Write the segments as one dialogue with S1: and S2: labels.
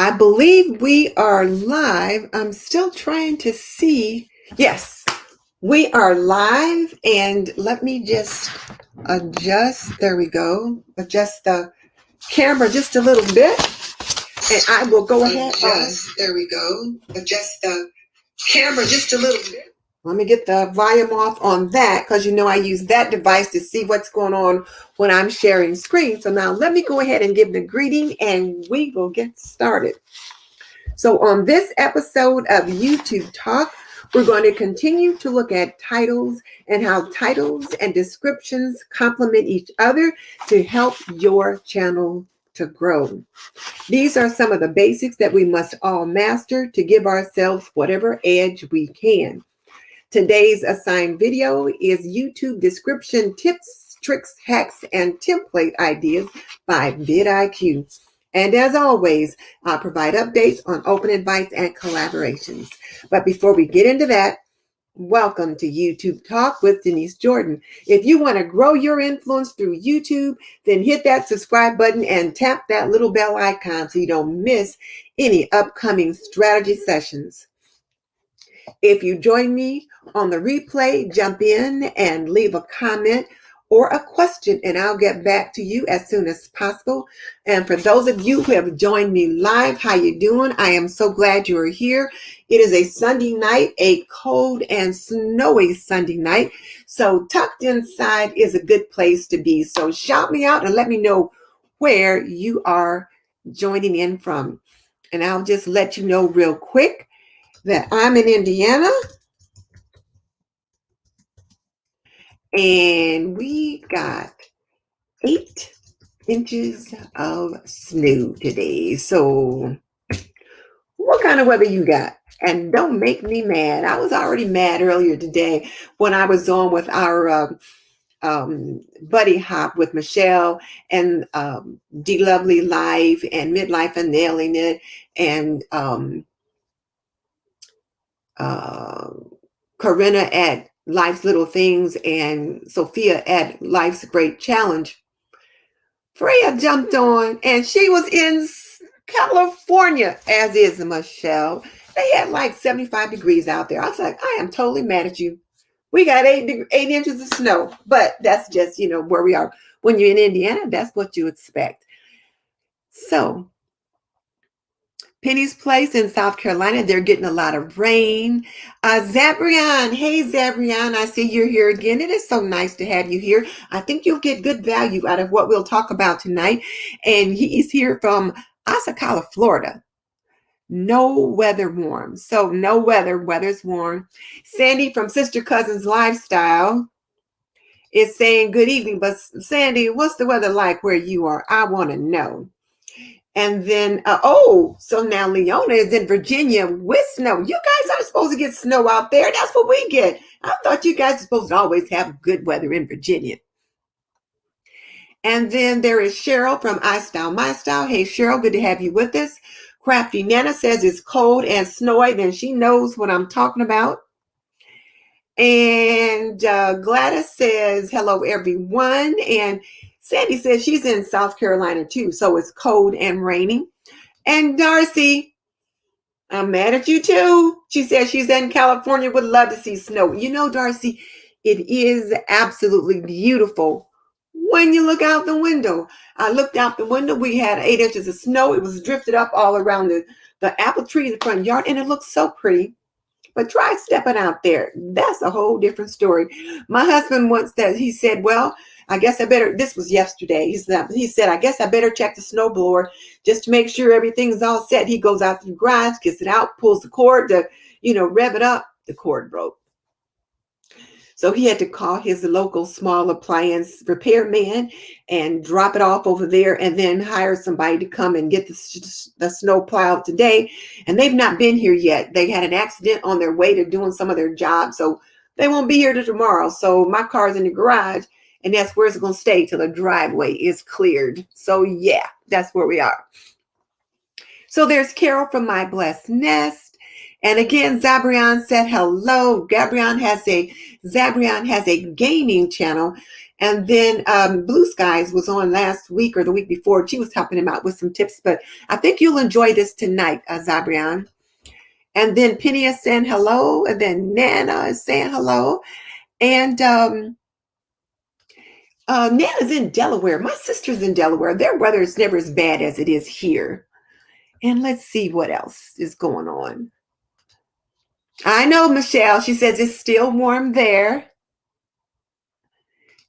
S1: I believe we are live. I'm still trying to see. Yes, we are live. And let me just adjust. There we go. Adjust the camera just a little bit. And I will go ahead. There we go. Adjust the camera just a little bit. Let me get the volume off on that because I use that device to see what's going on when I'm sharing screen. So now let me go ahead and give the greeting and we will get started. So on this episode of YouTube Talk, we're going to continue to look at titles and how titles and descriptions complement each other to help your channel to grow. These are some of the basics that we must all master to give ourselves whatever edge we can. Today's assigned video is YouTube description tips, tricks, hacks, and template ideas by vidIQ. And as always, I'll provide updates on open advice and collaborations. But before we get into that, welcome to YouTube Talk with Denise Jordan. If you want to grow your influence through YouTube, then hit that subscribe button and tap that little bell icon so you don't miss any upcoming strategy sessions. If you join me on the replay, jump in and leave a comment or a question, and I'll get back to you as soon as possible. And for those of you who have joined me live, how you doing? I am so glad you are here. It is a Sunday night, a cold and snowy Sunday night. So tucked inside is a good place to be. So shout me out and let me know where you are joining in from. And I'll just let you know real quick that I'm in Indiana and we got 8 inches of snow today. So what kind of weather you got? And don't make me mad. I was already mad earlier today when I was on with our buddy hop with Michelle and D Lovely Life and Midlife and Nailing It and Corinna at Life's Little Things and Sophia at Life's Great Challenge. Freya jumped on and she was in California, as is Michelle. They had like 75 degrees out there. I was like, I am totally mad at you. We got 8 inches of snow, but that's just, where we are. When you're in Indiana, that's what you expect. So Penny's Place in South Carolina, they're getting a lot of rain. Zabrian, hey Zabrian, I see you're here again. It is so nice to have you here. I think you'll get good value out of what we'll talk about tonight. And he's here from Ocala, Florida. No weather warm. So no weather's warm. Sandy from Sister Cousin's Lifestyle is saying good evening. But Sandy, what's the weather like where you are? I want to know. And then, so now Leona is in Virginia with snow. You guys aren't supposed to get snow out there. That's what we get. I thought you guys are supposed to always have good weather in Virginia. And then there is Cheryl from iStyle My Style. Hey, Cheryl, good to have you with us. Crafty Nana says it's cold and snowy. Then she knows what I'm talking about. And Gladys says, hello, everyone. And Sandy says she's in South Carolina too, so it's cold and raining. And Darcy, I'm mad at you too. She says she's in California, would love to see snow. Darcy, it is absolutely beautiful when you look out the window. I looked out the window. We had 8 inches of snow. It was drifted up all around the apple tree in the front yard, and it looks so pretty. But try stepping out there. That's a whole different story. My husband once said, he said, well, I guess I better, this was yesterday. He said, I guess I better check the snowblower just to make sure everything's all set. He goes out to the garage, gets it out, pulls the cord to, rev it up. The cord broke. So he had to call his local small appliance repairman and drop it off over there and then hire somebody to come and get the snow plowed today. And they've not been here yet. They had an accident on their way to doing some of their jobs. So they won't be here till tomorrow. So my car's in the garage and that's where it's going to stay till the driveway is cleared. So yeah, that's where we are. So there's Carol from My Blessed Nest. And again, Zabrian said hello. Zabrian has a gaming channel. And then Blue Skies was on last week or the week before. She was helping him out with some tips, but I think you'll enjoy this tonight, Zabrian. And then Penny is saying hello, and then Nana is saying hello. And Nana's in Delaware. My sister's in Delaware. Their weather is never as bad as it is here. And let's see what else is going on. I know, Michelle. She says it's still warm there.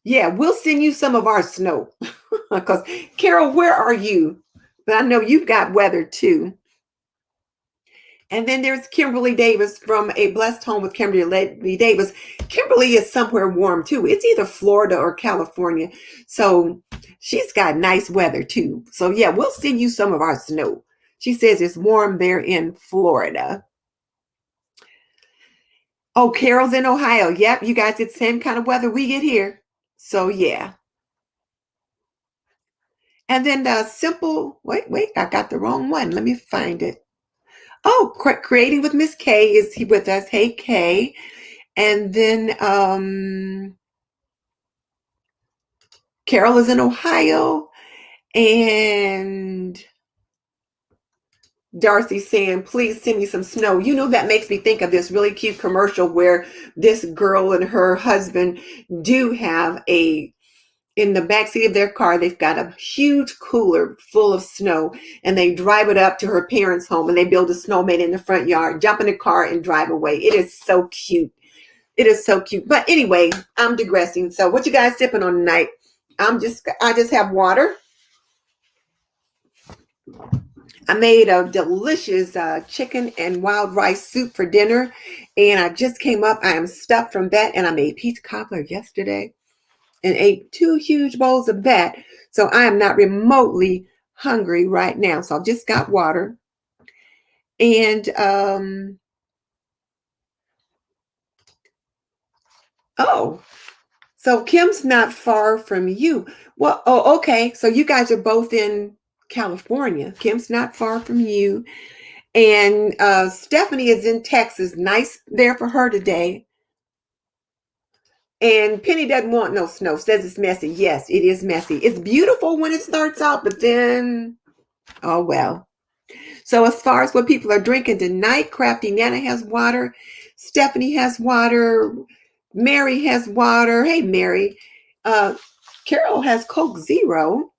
S1: Yeah, we'll send you some of our snow. Because, Carol, where are you? But I know you've got weather too. And then there's Kimberly Davis from A Blessed Home with Kimberly Davis. Kimberly is somewhere warm too. It's either Florida or California. So she's got nice weather too. So yeah, we'll send you some of our snow. She says it's warm there in Florida. Oh, Carol's in Ohio. Yep, you guys get the same kind of weather we get here. So yeah. And then wait, I got the wrong one. Let me find it. Oh, Creating with Miss K is with us. Hey, Kay. And then Carol is in Ohio. And Darcy saying, please send me some snow. You know, that makes me think of this really cute commercial where this girl and her husband do have in the backseat of their car, they've got a huge cooler full of snow, and they drive it up to her parents' home, and they build a snowman in the front yard, jump in the car, and drive away. It is so cute. It is so cute. But anyway, I'm digressing. So what you guys sipping on tonight? I just have water. I made a delicious chicken and wild rice soup for dinner, and I just came up. I am stuffed from that, and I made peach cobbler yesterday and ate 2 huge bowls of that. So I am not remotely hungry right now. So I've just got water. And so Kim's not far from you. Well, okay. So you guys are both in California. Kim's not far from you. And Stephanie is in Texas. Nice there for her today. And Penny doesn't want no snow. Says it's messy. Yes, it is messy. It's beautiful when it starts out, but then, oh well. So as far as what people are drinking tonight, Crafty Nana has water. Stephanie has water. Mary has water. Hey, Mary. Carol has Coke Zero.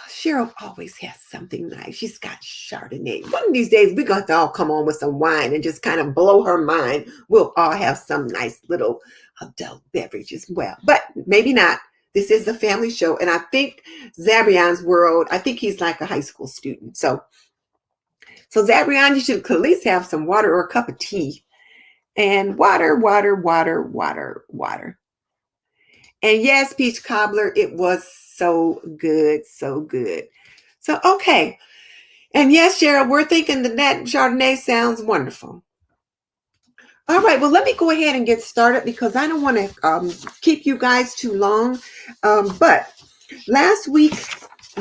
S1: Cheryl always has something nice. She's got Chardonnay. One of these days, we're going to all come on with some wine and just kind of blow her mind. We'll all have some nice little adult beverage as well. But maybe not. This is a family show. And I think Zabrian's world, I think he's like a high school student. So Zabrian, you should at least have some water or a cup of tea. And water. And yes, peach cobbler, it was so good, so good. So, okay. And yes, Cheryl, we're thinking that Chardonnay sounds wonderful. All right, well, let me go ahead and get started because I don't want to keep you guys too long. But last week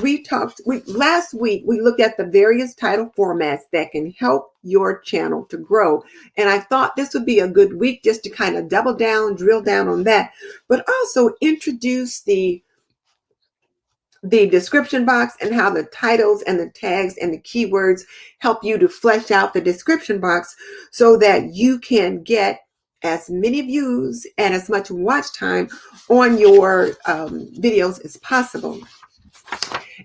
S1: we looked at the various title formats that can help your channel to grow. And I thought this would be a good week just to kind of drill down on that, but also introduce the description box and how the titles and the tags and the keywords help you to flesh out the description box so that you can get as many views and as much watch time on your videos as possible.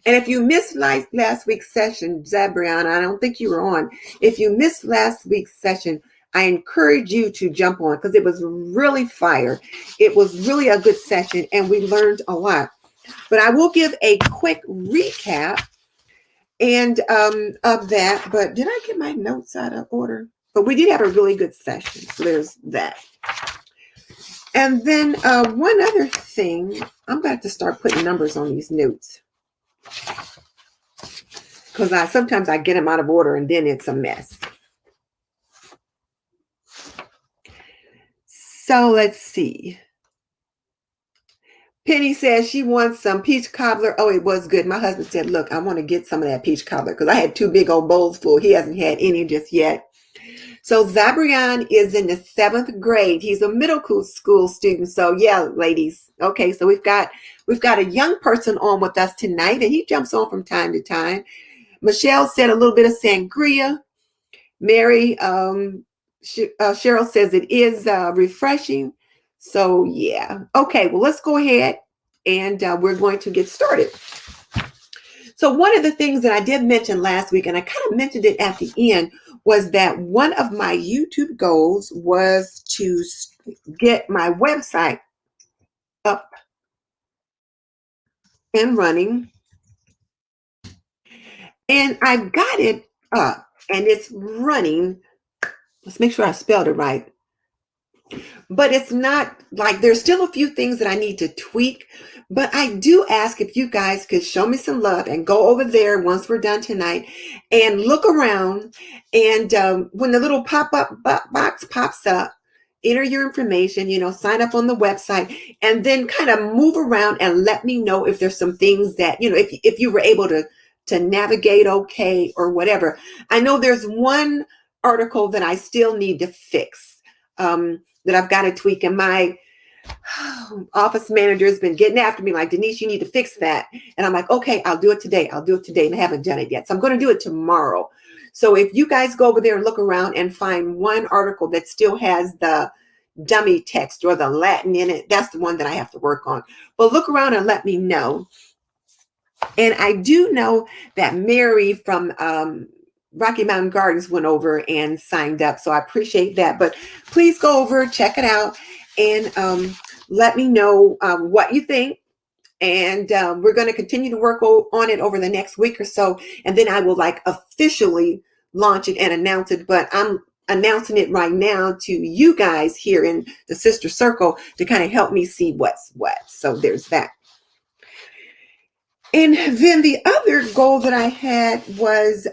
S1: And if you missed last week's session, Zabriana, I don't think you were on. If you missed last week's session, I encourage you to jump on because it was really fire. It was really a good session and we learned a lot. But I will give a quick recap and of that. But did I get my notes out of order? But we did have a really good session. So there's that. And then one other thing, I'm going to have to start putting numbers on these notes. Because sometimes I get them out of order and then it's a mess. So let's see. Penny says she wants some peach cobbler. Oh, it was good. My husband said, look, I want to get some of that peach cobbler because I had 2 big old bowls full. He hasn't had any just yet. So Zabrian is in the 7th grade. He's a middle school student. So yeah, ladies. Okay, so we've got a young person on with us tonight, and he jumps on from time to time. Michelle said a little bit of sangria. Mary, Cheryl says it is refreshing. So yeah. Okay, well, let's go ahead and we're going to get started. So one of the things that I did mention last week, and I kind of mentioned it at the end, was that one of my YouTube goals was to get my website up and running. And I've got it up and it's running. Let's make sure I spelled it right. But it's not like, there's still a few things that I need to tweak. But I do ask if you guys could show me some love and go over there once we're done tonight and look around. And when the little pop-up box pops up, enter your information, sign up on the website, and then kind of move around and let me know if there's some things that, if you were able to navigate okay or whatever. I know there's one article that I still need to fix. That I've got to tweak, and my office manager has been getting after me like, Denise, you need to fix that. And I'm like, okay, I'll do it today. And I haven't done it yet. So I'm going to do it tomorrow. So if you guys go over there and look around and find one article that still has the dummy text or the Latin in it, that's the one that I have to work on. But look around and let me know. And I do know that Mary from Rocky Mountain Gardens went over and signed up. So I appreciate that. But please go over, check it out, and let me know what you think. And we're going to continue to work on it over the next week or so. And then I will officially launch it and announce it. But I'm announcing it right now to you guys here in the Sister Circle to kind of help me see what's what. So there's that. And then the other goal that I had was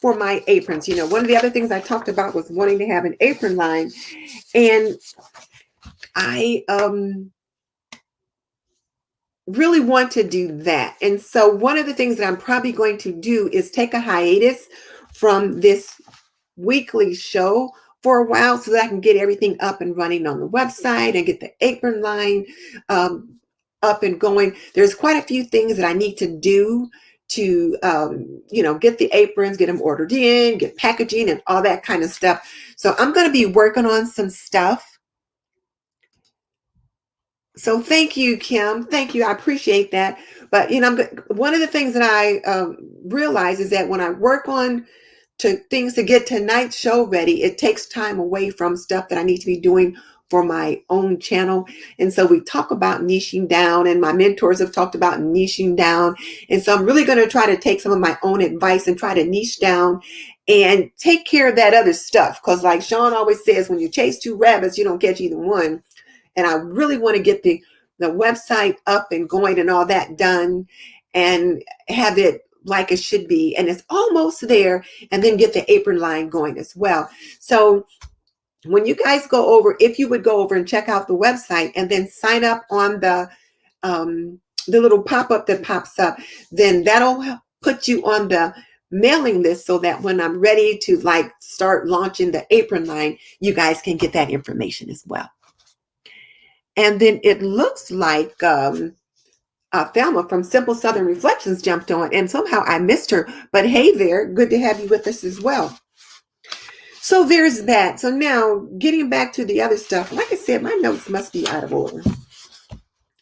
S1: for my aprons. One of the other things I talked about was wanting to have an apron line, and I really want to do that. And so one of the things that I'm probably going to do is take a hiatus from this weekly show for a while so that I can get everything up and running on the website and get the apron line up and going. There's quite a few things that I need to do to, get the aprons, get them ordered in, get packaging and all that kind of stuff. So I'm going to be working on some stuff. So thank you, Kim. Thank you. I appreciate that. But, one of the things that I realize is that when I work on things to get tonight's show ready, it takes time away from stuff that I need to be doing for my own channel. And so we talk about niching down, and my mentors have talked about niching down. And so I'm really going to try to take some of my own advice and try to niche down and take care of that other stuff. Because like Sean always says, when you chase two rabbits, you don't catch either one. And I really want to get the website up and going and all that done and have it like it should be. And it's almost there, and then get the apron line going as well. So when you guys go over, if you would go over and check out the website and then sign up on the little pop-up that pops up, then that'll put you on the mailing list so that when I'm ready to start launching the apron line, you guys can get that information as well. And then it looks like Thelma from Simple Southern Reflections jumped on, and somehow I missed her. But hey there, good to have you with us as well. So there's that. So now getting back to the other stuff, like I said, my notes must be out of order.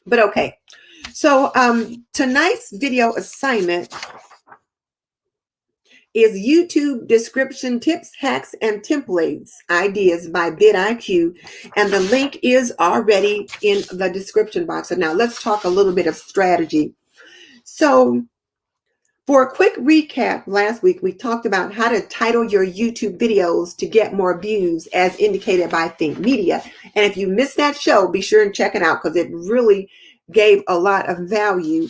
S1: But okay. So tonight's video assignment is YouTube description tips, hacks, and templates ideas by vidIQ. And the link is already in the description box. And now let's talk a little bit of strategy. So for a quick recap, last week we talked about how to title your YouTube videos to get more views as indicated by Think Media. And if you missed that show, be sure and check it out because it really gave a lot of value.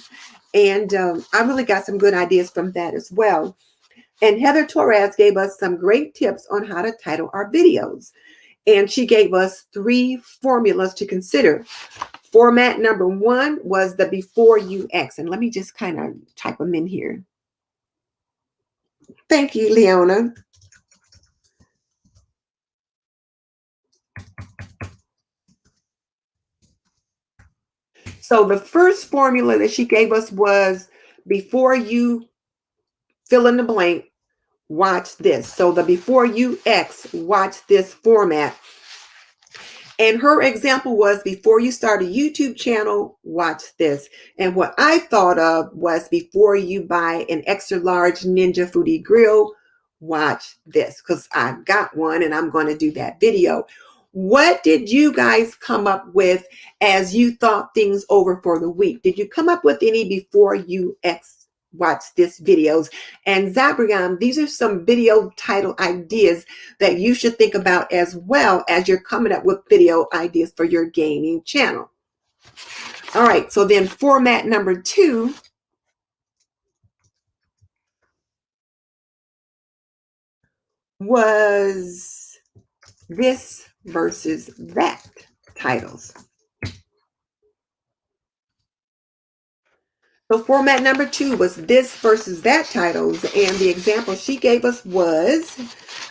S1: And I really got some good ideas from that as well. And Heather Torres gave us some great tips on how to title our videos. And she gave us 3 formulas to consider. Format number 1 was the before UX. And let me just kind of type them in here. Thank you, Leona. So the first formula that she gave us was, before you fill in the blank, watch this. So the before you X, watch this format. And her example was, before you start a YouTube channel, watch this. And what I thought of was, before you buy an extra large Ninja Foodie grill, watch this, because I got one and I'm going to do that video. What did you guys come up with as you thought things over for the week? Did you come up with any before you X watch this videos? And Zabrian, these are some video title ideas that you should think about as well as you're coming up with video ideas for your gaming channel. All right, so then format number 2 was this versus that titles. So format number 2 was this versus that titles, and the example she gave us was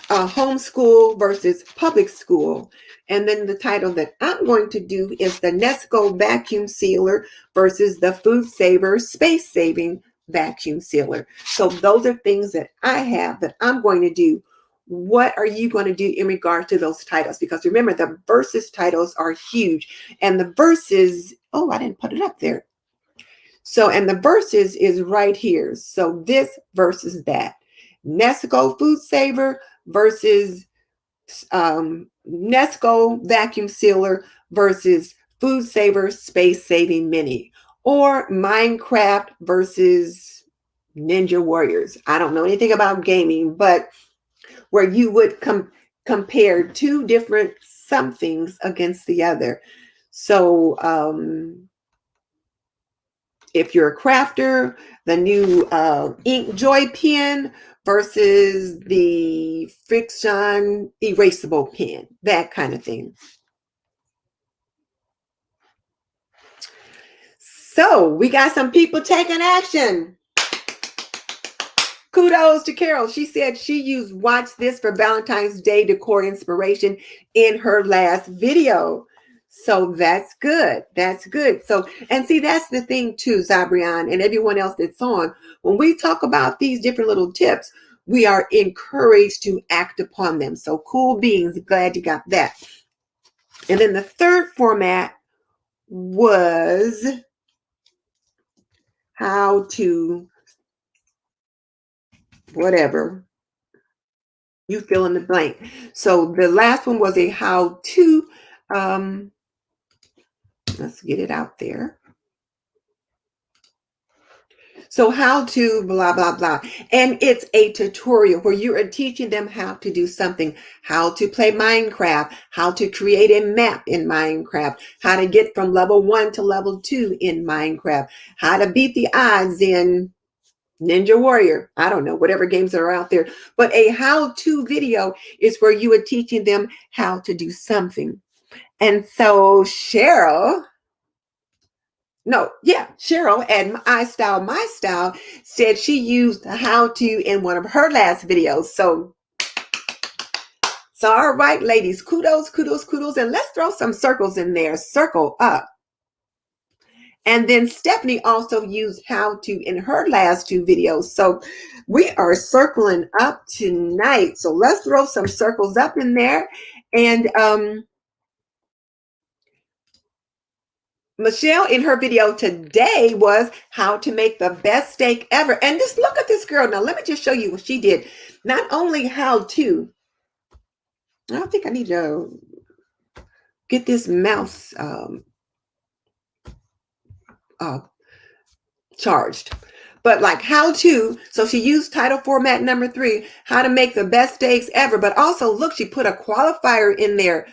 S1: homeschool versus public school. And then the title that I'm going to do is the Nesco vacuum sealer versus the Food Saver space saving vacuum sealer. So those are things that I have that I'm going to do. What are you going to do in regard to those titles? Because remember, the versus titles are huge, and the versus, oh, I didn't put it up there. So, and the versus is right here. So this versus that. Nesco Food Saver versus Nesco Vacuum Sealer versus Food Saver Space Saving Mini. Or Minecraft versus Ninja Warriors. I don't know anything about gaming, but where you would compare two different somethings against the other. So, if you're a crafter, the new ink joy pen versus the friction erasable pen, that kind of thing. So we got some people taking action. Kudos to Carol. She said she used watch this for Valentine's Day decor inspiration in her last video. So that's good. That's good. So, and see, that's the thing too, Zabrian, and everyone else that's on. When we talk about these different little tips, we are encouraged to act upon them. So cool beans. Glad you got that. And then the third format was how to, whatever, you fill in the blank. So the last one was a how to, let's get it out there. So how to blah, blah, blah. And it's a tutorial where you are teaching them how to do something, how to play Minecraft, how to create a map in Minecraft, how to get from level 1 to level 2 in Minecraft, how to beat the odds in Ninja Warrior. I don't know, whatever games are out there. But a how-to video is where you are teaching them how to do something. And so Cheryl at I Style My Style said she used how to in one of her last videos. So all right, ladies, kudos, kudos, kudos. And let's throw some circles in there. Circle up. And then Stephanie also used how to in her last 2 videos. So we are circling up tonight. So let's throw some circles up in there. And Michelle in her video today was how to make the best steak ever. And just look at this girl. Now, let me just show you what she did. Not only how to, I don't think I need to get this mouse charged, but like how to, so she used title format number 3, how to make the best steaks ever. But also look, she put a qualifier in there,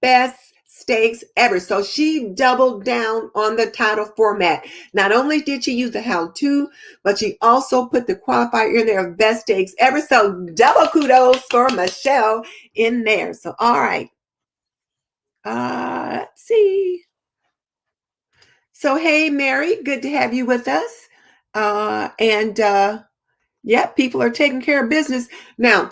S1: best steaks ever. So she doubled down on the title format. Not only did she use the how to, but she also put the qualifier in there of best steaks ever. So double kudos for Michelle in there. So all right, let's see. So hey Mary, good to have you with us. Yeah, people are taking care of business now.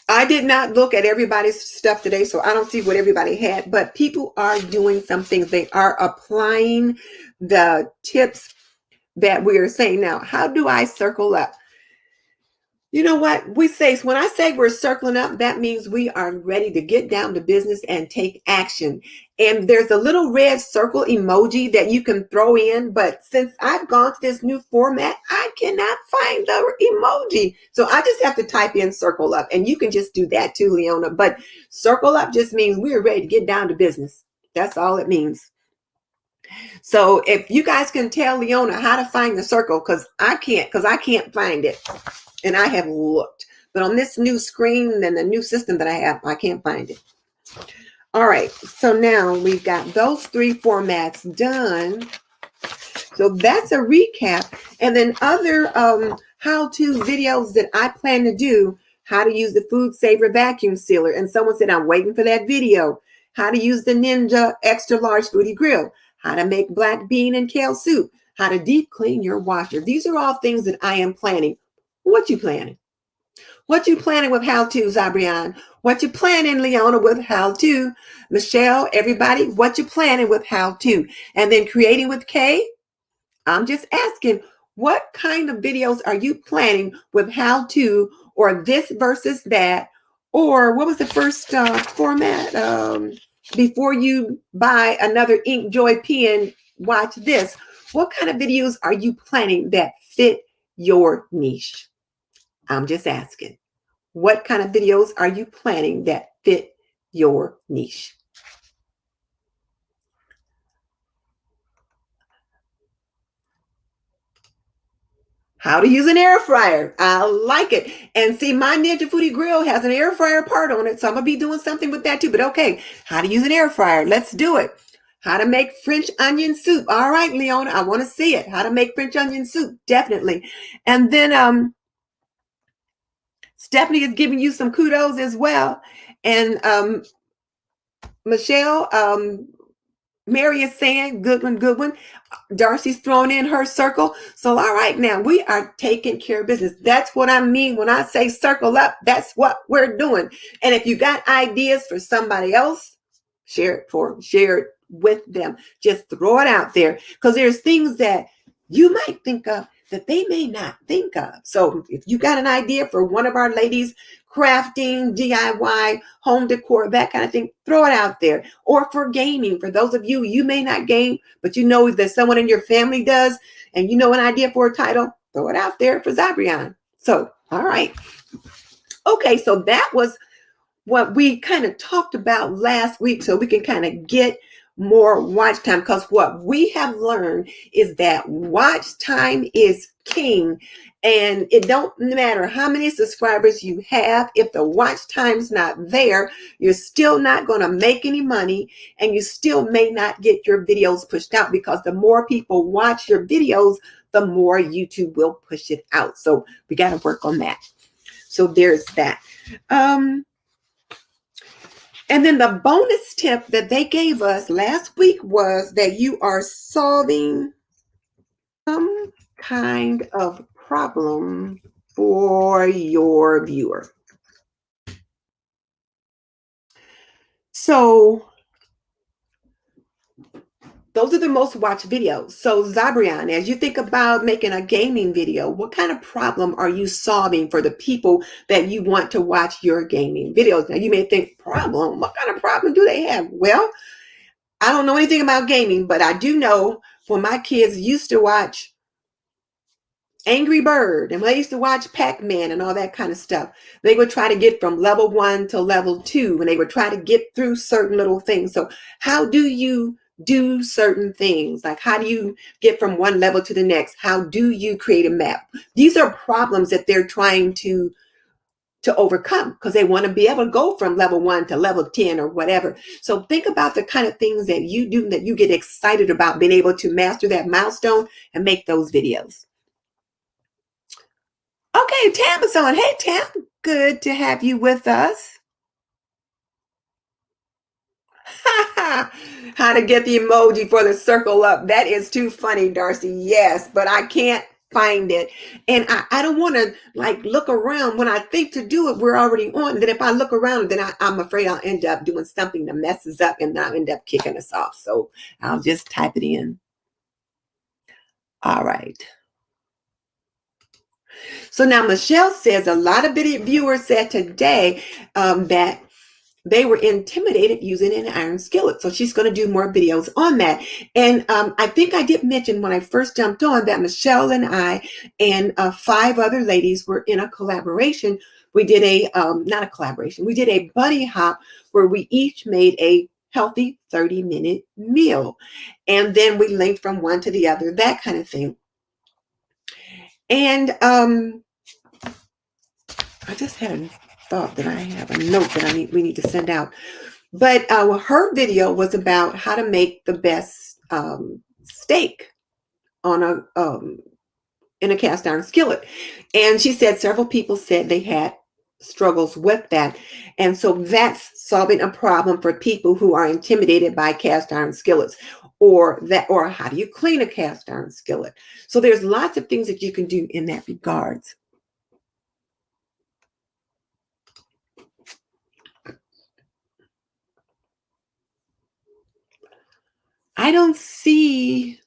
S1: I did not look at everybody's stuff today, so I don't see what everybody had, but people are doing some things. They are applying the tips that we are saying. Now, how do I circle up? You know what we say? When I say we're circling up, that means we are ready to get down to business and take action. And there's a little red circle emoji that you can throw in. But since I've gone to this new format, I cannot find the emoji. So I just have to type in circle up. And you can just do that too, Leona. But circle up just means we're ready to get down to business. That's all it means. So if you guys can tell Leona how to find the circle, because I can't find it. And I have looked, but on this new screen and the new system that I have, I can't find it. All right, so now we've got those 3 formats done. So that's a recap. And then other how-to videos that I plan to do, how to use the Food Saver vacuum sealer. And someone said, I'm waiting for that video. How to use the Ninja extra large foodie grill. How to make black bean and kale soup. How to deep clean your washer. These are all things that I am planning. What you planning? What you planning with how to, Zabrian? What you planning, Leona, with how to? Michelle, everybody, what you planning with how to? And then creating with Kay, I'm just asking, what kind of videos are you planning with how to, or this versus that? Or what was the first format? Before you buy another Inkjoy pen, watch this. What kind of videos are you planning that fit your niche? I'm just asking, what kind of videos are you planning that fit your niche? How to use an air fryer. I like it. And see, my Ninja Foodie Grill has an air fryer part on it, so I'm going to be doing something with that too. But okay, how to use an air fryer. Let's do it. How to make French onion soup. All right, Leona, I want to see it. How to make French onion soup. Definitely. And then Stephanie is giving you some kudos as well. And Michelle, Mary is saying, good one, good one. Darcy's thrown in her circle. So, all right, now we are taking care of business. That's what I mean when I say circle up. That's what we're doing. And if you got ideas for somebody else, share it with them. Just throw it out there, because there's things that you might think of that they may not think of. So if you got an idea for one of our ladies crafting, DIY, home decor, that kind of thing, throw it out there. Or for gaming, for those of you may not game, but you know that someone in your family does, and you know an idea for a title, throw it out there for Zabrian. So, all right. Okay, so that was what we kind of talked about last week, so we can kind of get more watch time, because what we have learned is that watch time is king. And it don't matter how many subscribers you have, if the watch time's not there, you're still not going to make any money, and you still may not get your videos pushed out, because the more people watch your videos, the more YouTube will push it out. So we got to work on that. So there's that. And then the bonus tip that they gave us last week was that you are solving some kind of problem for your viewer. So those are the most watched videos. So Zabrian, as you think about making a gaming video, what kind of problem are you solving for the people that you want to watch your gaming videos? Now you may think, problem? What kind of problem do they have? Well, I don't know anything about gaming, but I do know when my kids used to watch Angry Bird, and when they used to watch Pac-Man and all that kind of stuff, they would try to get from level 1 to level 2, and they would try to get through certain little things. So how do you do certain things? Like, how do you get from one level to the next? How do you create a map? These are problems that they're trying to overcome, because they want to be able to go from level 1 to level 10 or whatever. So think about the kind of things that you do that you get excited about, being able to master that milestone and make those videos. Okay, Tam is on. Hey, Tam, good to have you with us. How to get the emoji for the circle up. That is too funny, Darcy. Yes, but I can't find it. And I don't want to like look around. When I think to do it, we're already on. Then if I look around, then I'm afraid I'll end up doing something that messes up and I'll end up kicking us off. So I'll just type it in. All right. So now Michelle says a lot of viewers said today that they were intimidated using an iron skillet. So she's going to do more videos on that. And I think I did mention when I first jumped on that Michelle and I and 5 other ladies were in a collaboration. We did not a collaboration, we did a buddy hop where we each made a healthy 30-minute meal. And then we linked from one to the other, that kind of thing. And I just had a thought that I have a note that we need to send out. But her video was about how to make the best steak on in a cast iron skillet. And she said several people said they had struggles with that. And so that's solving a problem for people who are intimidated by cast iron skillets, or how do you clean a cast iron skillet? So there's lots of things that you can do in that regards. I don't see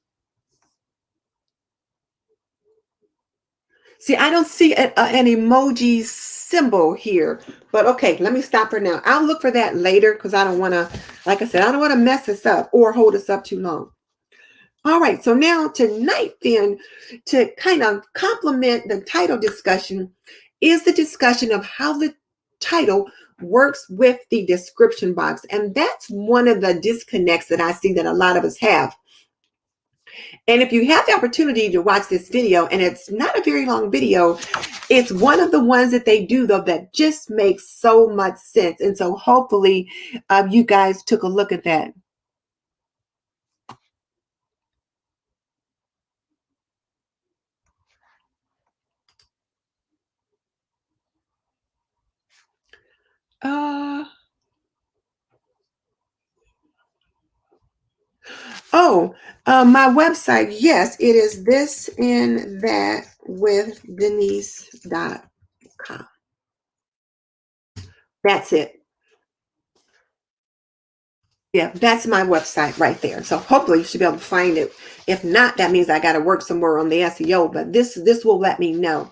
S1: I don't see an emoji symbol here, but okay, let me stop for now. I'll look for that later because I don't want to, like I said, I don't want to mess this up or hold us up too long. All right, so now tonight then, to kind of complement the title discussion, is the discussion of how the title works with the description box. And that's one of the disconnects that I see that a lot of us have. And if you have the opportunity to watch this video, and it's not a very long video, it's one of the ones that they do though that just makes so much sense. And so hopefully you guys took a look at that. My website, yes, it is this and that with Denise.com. That's it. Yeah, that's my website right there. So hopefully you should be able to find it. If not, that means I got to work somewhere on the SEO, but this will let me know.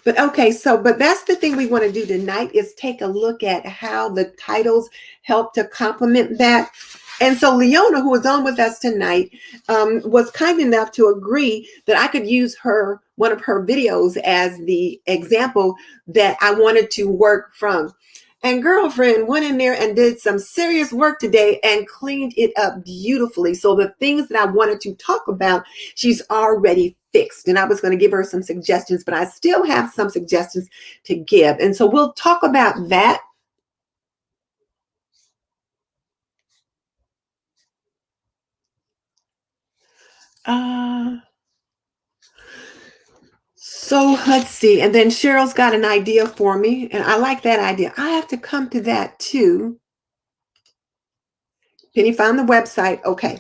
S1: But okay, but that's the thing we want to do tonight is take a look at how the titles help to complement that. And so Leona, who was on with us tonight, was kind enough to agree that I could use one of her videos as the example that I wanted to work from. And girlfriend went in there and did some serious work today and cleaned it up beautifully. So the things that I wanted to talk about, she's already fixed. And I was going to give her some suggestions, but I still have some suggestions to give. And so we'll talk about that. So let's see. And then Cheryl's got an idea for me. And I like that idea. I have to come to that too. Penny found the website. Okay.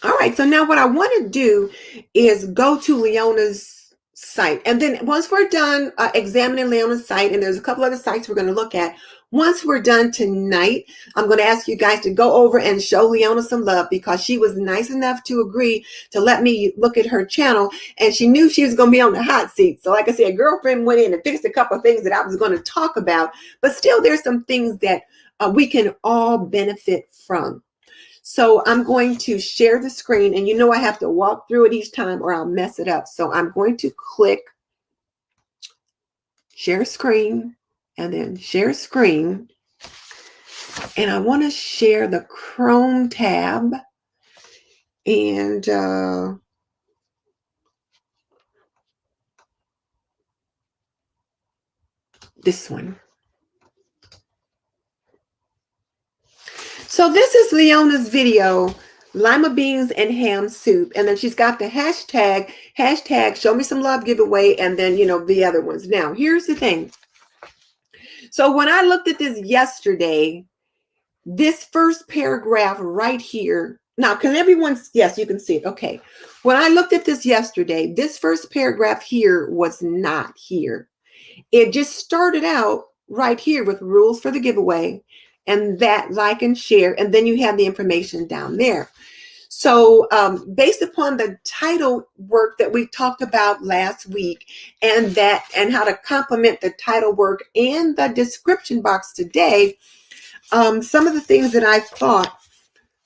S1: All right. So now what I want to do is go to Leona's site. And then once we're done examining Leona's site, and there's a couple other sites we're going to look at. Once we're done tonight, I'm going to ask you guys to go over and show Leona some love because she was nice enough to agree to let me look at her channel, and she knew she was going to be on the hot seat. So like I said, girlfriend went in and fixed a couple of things that I was going to talk about, but still there's some things that we can all benefit from. So I'm going to share the screen, and you know I have to walk through it each time or I'll mess it up. So I'm going to click share screen and then share screen. And I want to share the Chrome tab and this one. So this is Leona's video, lima beans and ham soup. And then she's got the hashtag show me some love giveaway, and then, you know, the other ones. Now, here's the thing. So when I looked at this yesterday, this first paragraph right here, Now, can everyone's, yes, you can see it. Okay. When I looked at this yesterday, this first paragraph here was not here. It just started out right here with rules for the giveaway and that like and share. And then you have the information down there. So based upon the title work that we talked about last week and how to complement the title work and the description box today, some of the things that I thought,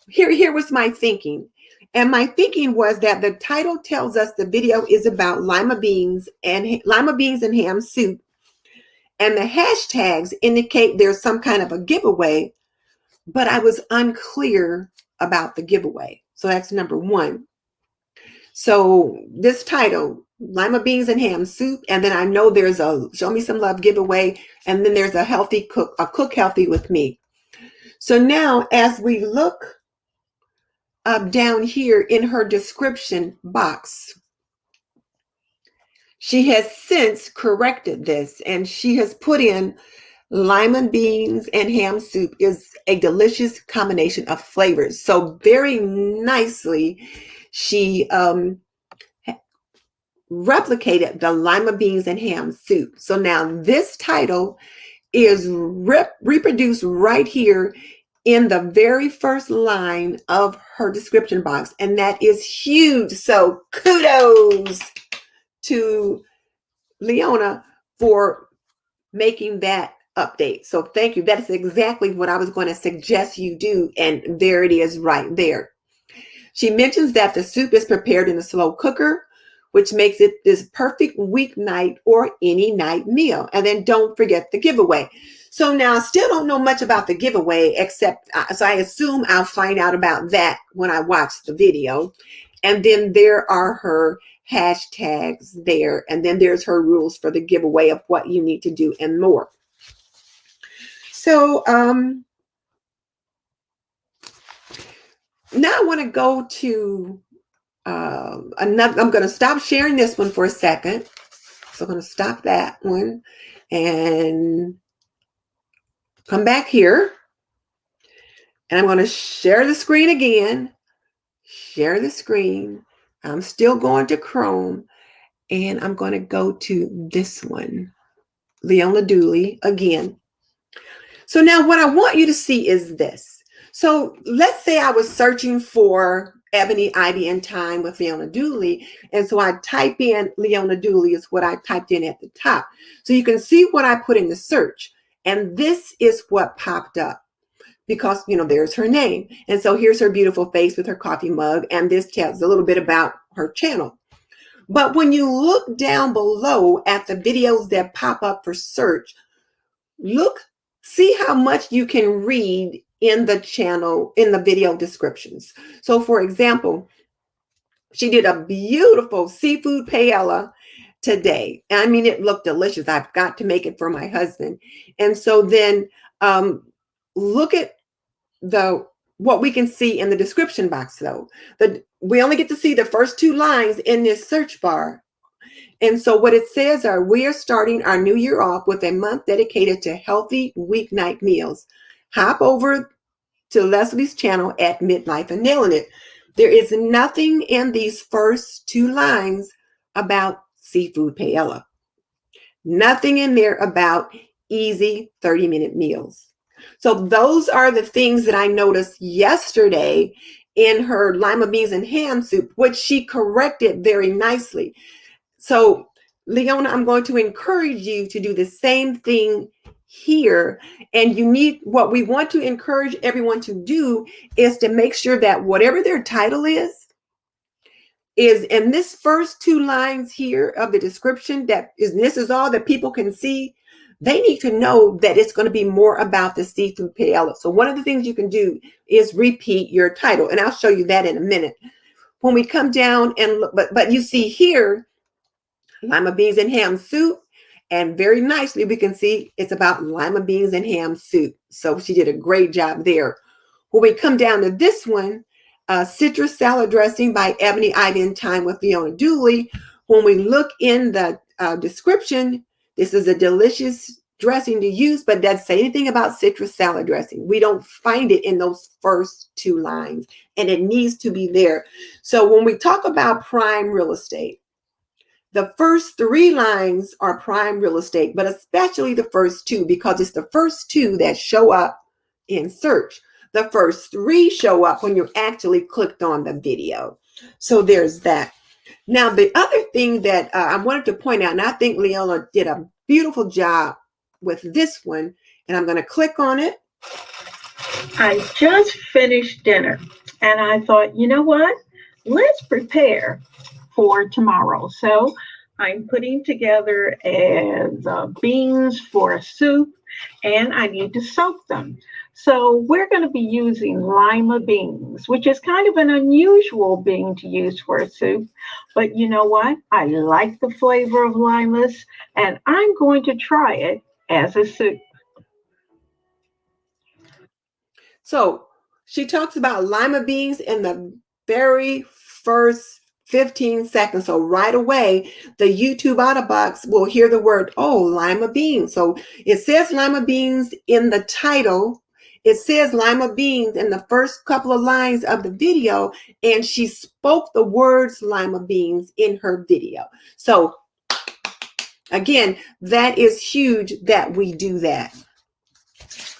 S1: here was my thinking. And my thinking was that the title tells us the video is about lima beans and ham soup. And the hashtags indicate there's some kind of a giveaway, but I was unclear about the giveaway. So that's number one. So this title, lima beans and ham soup, and then I know there's a show me some love giveaway, and then there's a cook healthy with me. So now as we look down here in her description box, she has since corrected this, and she has put in lima beans and ham soup is a delicious combination of flavors. So very nicely, she replicated the lima beans and ham soup. So now this title is reproduced right here in the very first line of her description box, and that is huge. So kudos to Leona for making that update. So thank you. That is exactly what I was going to suggest you do, and there it is right there. She mentions that the soup is prepared in a slow cooker, which makes it this perfect weeknight or any night meal. And then don't forget the giveaway. So now I still don't know much about the giveaway, except so I assume I'll find out about that when I watch the video. And then there are her hashtags there. And then there's her rules for the giveaway of what you need to do and more. So now I want to go to another. I'm going to stop sharing this one for a second. So I'm going to stop that one and come back here. And I'm going to share the screen again. Share the screen. I'm still going to Chrome. And I'm going to go to this one, Leona Dooley again. So now what I want you to see is this. So let's say I was searching for Ebony, Ivy, and Time with Leona Dooley. And so I type in Leona Dooley is what I typed in at the top. So you can see what I put in the search. And this is what popped up because, you know, there's her name. And so here's her beautiful face with her coffee mug. And this tells a little bit about her channel. But when you look down below at the videos that pop up for search, see how much you can read in the channel, in the video descriptions. So for example, she did a beautiful seafood paella today. I mean, it looked delicious. I've got to make it for my husband. And so then look at what we can see in the description box though. We only get to see the first two lines in this search bar. And so what it says are, we are starting our new year off with a month dedicated to healthy weeknight meals. Hop over to Leslie's channel at Midlife and Nailing It. There is nothing in these first two lines about seafood paella. Nothing in there about easy 30-minute meals. So those are the things that I noticed yesterday in her lima beans and ham soup, which she corrected very nicely. So Leona, I'm going to encourage you to do the same thing here. And what we want to encourage everyone to do is to make sure that whatever their title is in this first two lines here of the description, this is all that people can see. They need to know that it's going to be more about the seafood paella. So one of the things you can do is repeat your title. And I'll show you that in a minute. When we come down and look, but you see here, lima beans and ham soup. And very nicely, we can see it's about lima beans and ham soup. So she did a great job there. When we come down to this one, citrus salad dressing by Ebony, Ivy, and Time with Leona Dooley. When we look in the description, this is a delicious dressing to use, but doesn't say anything about citrus salad dressing. We don't find it in those first two lines, and it needs to be there. So when we talk about prime real estate, the first three lines are prime real estate, but especially the first two, because it's the first two that show up in search. The first three show up when you actually clicked on the video. So there's that. Now, the other thing that I wanted to point out, and I think Leona did a beautiful job with this one, and I'm going to click on it.
S2: I just finished dinner and I thought, you know what? Let's prepare for tomorrow. So I'm putting together as beans for a soup, and I need to soak them. So we're going to be using lima beans, which is kind of an unusual bean to use for a soup. But you know what? I like the flavor of limas, and I'm going to try it as a soup.
S1: So she talks about lima beans in the very first 15 seconds. So right away, the YouTube out of box will hear the word, oh, lima beans. So it says lima beans in the title. It says lima beans in the first couple of lines of the video, and she spoke the words lima beans in her video. So again, that is huge that we do that.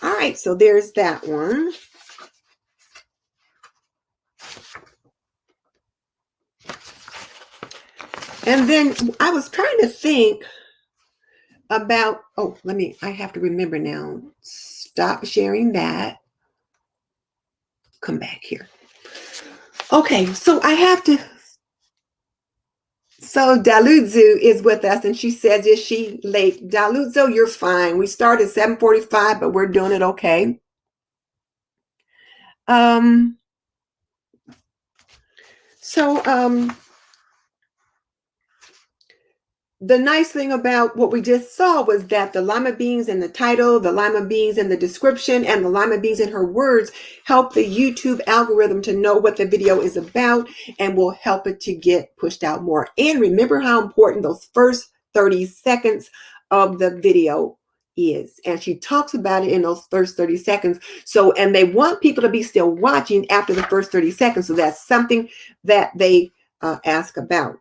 S1: All right, so there's that one. And then I was trying to think about, I have to remember now. Stop sharing that. Come back here. Okay, so so Daludzu is with us, and she says, is she late? Daludzu, you're fine. We started at 7:45, but we're doing it okay. The nice thing about what we just saw was that the lima beans in the title, the lima beans in the description, and the lima beans in her words help the YouTube algorithm to know what the video is about and will help it to get pushed out more. And remember how important those first 30 seconds of the video is. And she talks about it in those first 30 seconds. So, and they want people to be still watching after the first 30 seconds. So that's something that they ask about.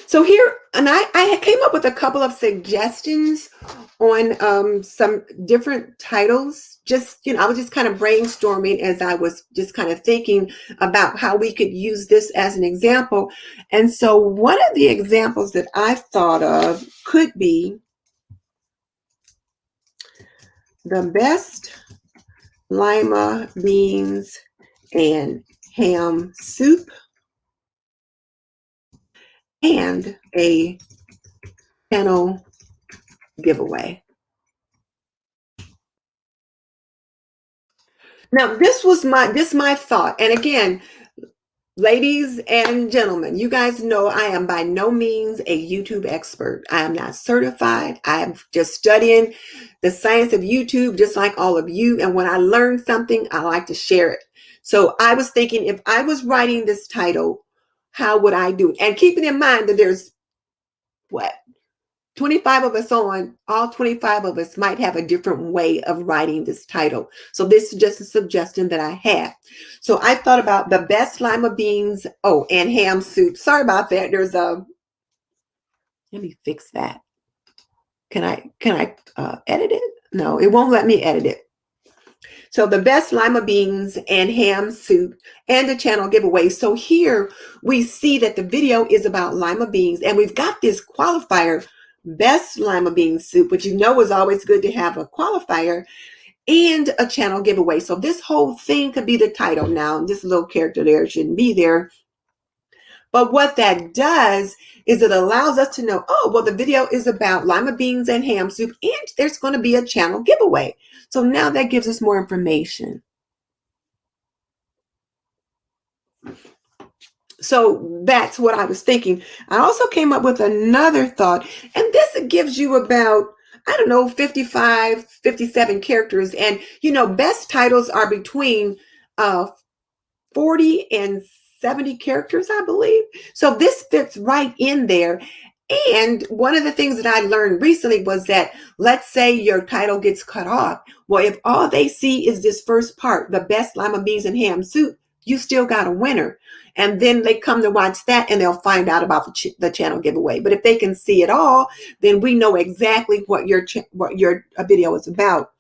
S1: So here, and I came up with a couple of suggestions on some different titles. Just, I was just kind of brainstorming as I was just kind of thinking about how we could use this as an example. And so one of the examples that I thought of could be the best lima beans and ham soup and a channel giveaway. Now, this was my thought. And again, ladies and gentlemen, you guys know I am by no means a YouTube expert. I am not certified. I am just studying the science of YouTube, just like all of you. And when I learn something, I like to share it. So I was thinking, if I was writing this title, how would I do it? And keeping in mind that there's 25 of us on, all 25 of us might have a different way of writing this title. So this is just a suggestion that I have. So I thought about the best lima beans, and ham soup. Sorry about that. Let me fix that. Can I edit it? No, it won't let me edit it. So the best lima beans and ham soup and a channel giveaway. So here we see that the video is about lima beans, and we've got this qualifier, best lima bean soup, which is always good to have a qualifier, and a channel giveaway. So this whole thing could be the title. Now, this little character there shouldn't be there. But what that does is it allows us to know, the video is about lima beans and ham soup, and there's going to be a channel giveaway. So now that gives us more information. So that's what I was thinking. I also came up with another thought, and this gives you about, 55, 57 characters. And, best titles are between 40 and 70 characters, I believe. So this fits right in there. And one of the things that I learned recently was that, let's say your title gets cut off. Well, if all they see is this first part, the best lima beans and ham soup, you still got a winner. And then they come to watch that and they'll find out about the channel giveaway. But if they can see it all, then we know exactly what your video is about.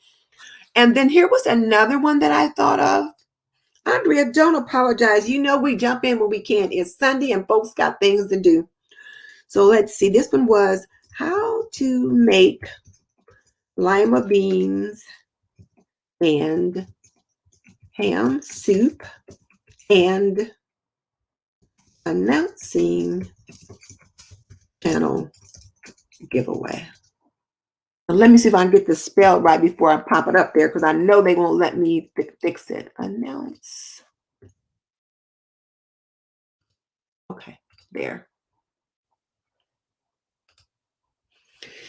S1: And then here was another one that I thought of. Andrea, don't apologize. You know we jump in when we can. It's Sunday and folks got things to do. So let's see. This one was how to make lima beans and ham soup and announcing channel giveaway. Now, let me see if I can get this spelled right before I pop it up there, because I know they won't let me fix it. Announce. Okay, there.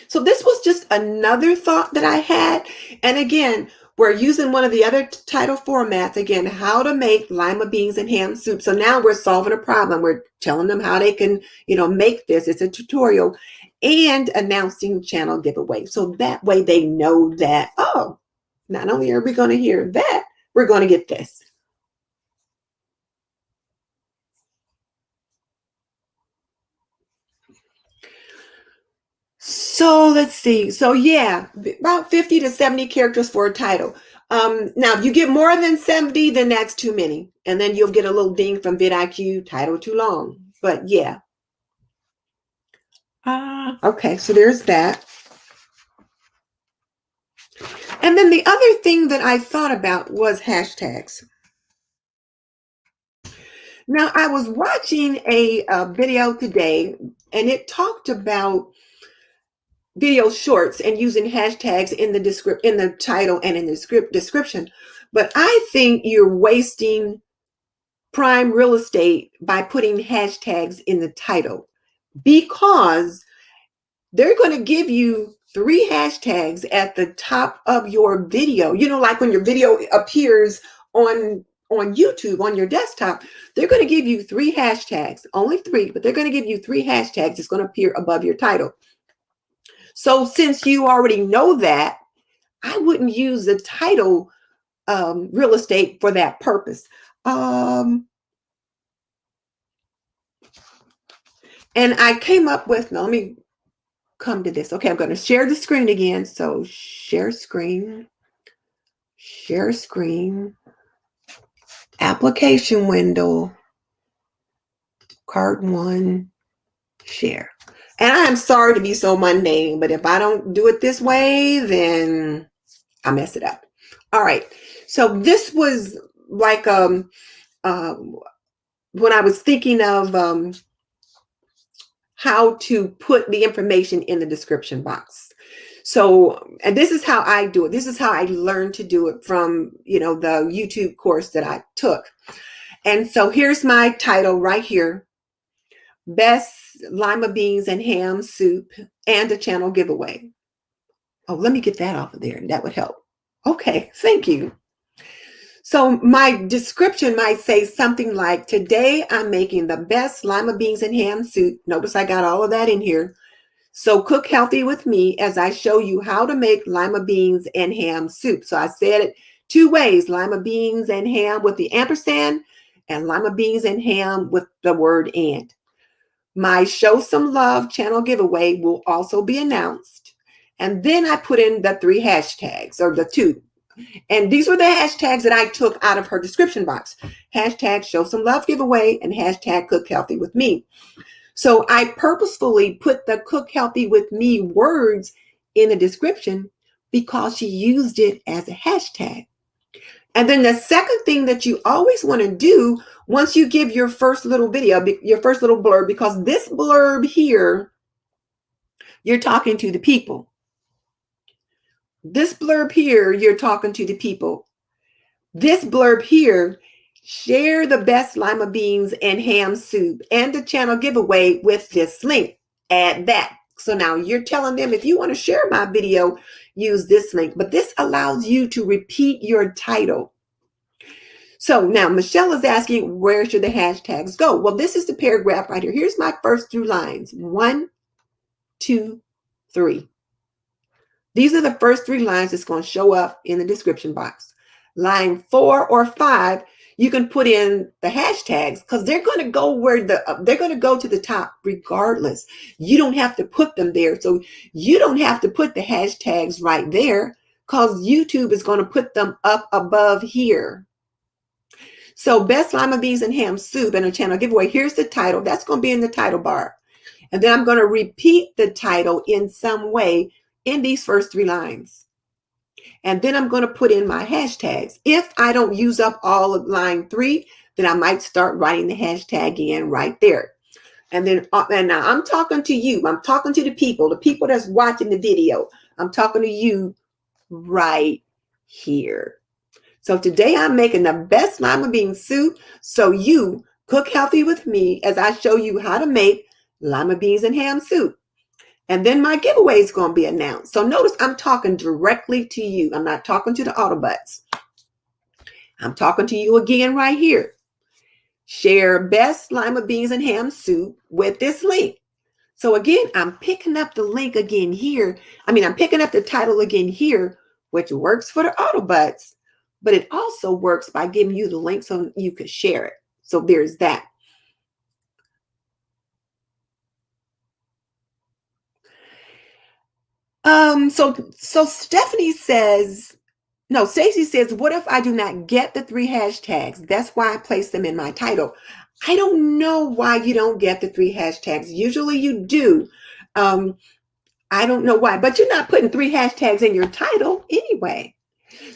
S1: So this was just another thought that I had. And again, we're using one of the other title formats, again, how to make lima beans and ham soup. So now we're solving a problem. We're telling them how they can, make this. It's a tutorial, and announcing channel giveaway. So that way they know that, oh, not only are we going to hear that, we're going to get this. So let's see. So yeah, about 50 to 70 characters for a title. Now, if you get more than 70, then that's too many. And then you'll get a little ding from vidIQ, title too long. But yeah. Okay, so there's that. And then the other thing that I thought about was hashtags. Now, I was watching a video today, and it talked about video shorts and using hashtags in the title and in the description. But I think you're wasting prime real estate by putting hashtags in the title, because they're going to give you 3 hashtags at the top of your video. Like when your video appears on YouTube on your desktop, they're going to give you 3 hashtags, only 3, but they're going to give you 3 hashtags. It's going to appear above your title. So since you already know that, I wouldn't use the title real estate for that purpose. And I came up with, now let me come to this. Okay, I'm going to share the screen again. So share screen, application window, card 1, share. And I am sorry to be so mundane, but if I don't do it this way, then I mess it up. All right. So this was like when I was thinking of how to put the information in the description box. So, and this is how I do it. This is how I learned to do it from, the YouTube course that I took. And so here's my title right here. Best lima beans and ham soup and a channel giveaway. Oh, let me get that off of there. That would help. Okay, thank you. So my description might say something like, today I'm making the best lima beans and ham soup. Notice I got all of that in here. So cook healthy with me as I show you how to make lima beans and ham soup. So I said it 2 ways, lima beans and ham with the ampersand, and lima beans and ham with the word and. My Show Some Love channel giveaway will also be announced. And then I put in the 3 hashtags, or the 2. And these were the hashtags that I took out of her description box. Hashtag Show Some Love giveaway and hashtag Cook Healthy with me. So I purposefully put the Cook Healthy with me words in the description because she used it as a hashtag. And then the second thing that you always want to do once you give your first little video, your first little blurb, because this blurb here, you're talking to the people. This blurb here, you're talking to the people. This blurb here, share the best lima beans and ham soup and the channel giveaway with this link. Add that. So now you're telling them, if you want to share my video, use this link. But this allows you to repeat your title. So now Michelle is asking, where should the hashtags go? Well, this is the paragraph right here. Here's my first 2 lines. 1, 2, 3. These are the first 3 lines that's going to show up in the description box. Line 4 or 5, you can put in the hashtags because they're going to go they're going to go to the top regardless. You don't have to put them there. So you don't have to put the hashtags right there because YouTube is going to put them up above here. So best lima beans and ham soup and a channel giveaway. Here's the title. That's going to be in the title bar. And then I'm going to repeat the title in some way in these first 3 lines. And then I'm going to put in my hashtags. If I don't use up all of line 3, then I might start writing the hashtag in right there. And then and now I'm talking to you. I'm talking to the people that's watching the video. I'm talking to you right here. So today I'm making the best lima bean soup. So you cook healthy with me as I show you how to make lima beans and ham soup. And then my giveaway is going to be announced. So notice I'm talking directly to you. I'm not talking to the Autobots. I'm talking to you again right here. Share best lima beans and ham soup with this link. So again, I'm picking up the link again here. I'm picking up the title again here, which works for the Autobots, but it also works by giving you the link so you can share it. So there's that. So Stephanie says, no, Stacey says, what if I do not get the 3 hashtags? That's why I place them in my title. I don't know why you don't get the 3 hashtags. Usually you do. I don't know why, but you're not putting 3 hashtags in your title anyway.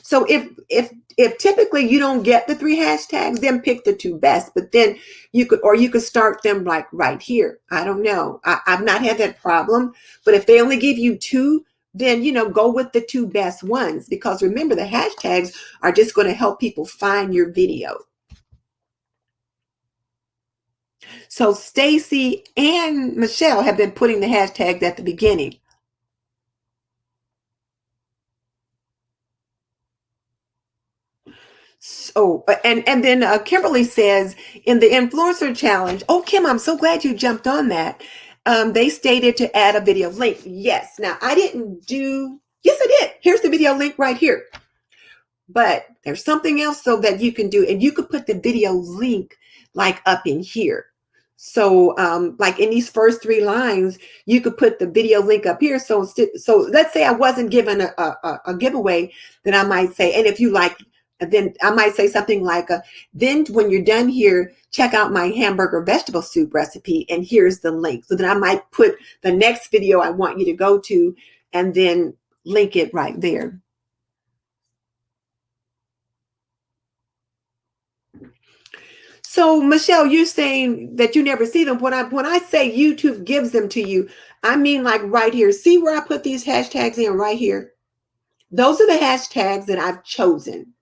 S1: So if typically you don't get the 3 hashtags, then pick the 2 best, but then you could start them like right here. I don't know. I've not had that problem, but if they only give you 2, then, go with the 2 best ones, because remember the hashtags are just going to help people find your video. So Stacy and Michelle have been putting the hashtags at the beginning. So, and then Kimberly says in the influencer challenge, oh, Kim, I'm so glad you jumped on that. They stated to add a video link. Yes. Now yes, I did. Here's the video link right here. But there's something else though that you can do, and you could put the video link like up in here. So like in these first 3 lines, you could put the video link up here. So let's say I wasn't given a giveaway, then I might say, and if you like, then I might say something like, then when you're done here, check out my hamburger vegetable soup recipe, and here's the link. So then I might put the next video I want you to go to and then link it right there. So Michelle, you're saying that you never see them. When I say YouTube gives them to you, I mean like right here. See where I put these hashtags in right here? Those are the hashtags that I've chosen.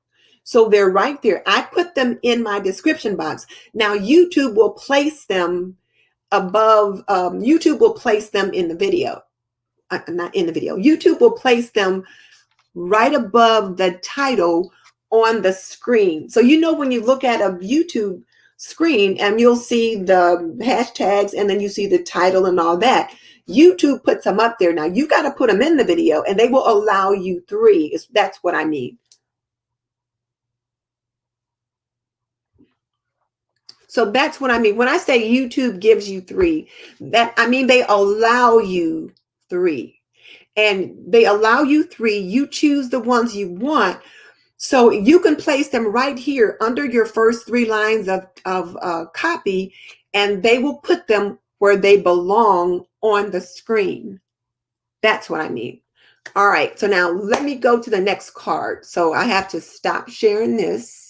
S1: So they're right there. I put them in my description box. Now YouTube will place them above. YouTube will place them in the video. Not in the video. YouTube will place them right above the title on the screen. So when you look at a YouTube screen and you'll see the hashtags and then you see the title and all that, YouTube puts them up there. Now you got to put them in the video and they will allow you 3. That's what I mean. So that's what I mean. When I say YouTube gives you 3, that I mean they allow you 3. And they allow you 3. You choose the ones you want. So you can place them right here under your first 3 lines of copy, and they will put them where they belong on the screen. That's what I mean. All right. So now let me go to the next card. So I have to stop sharing this.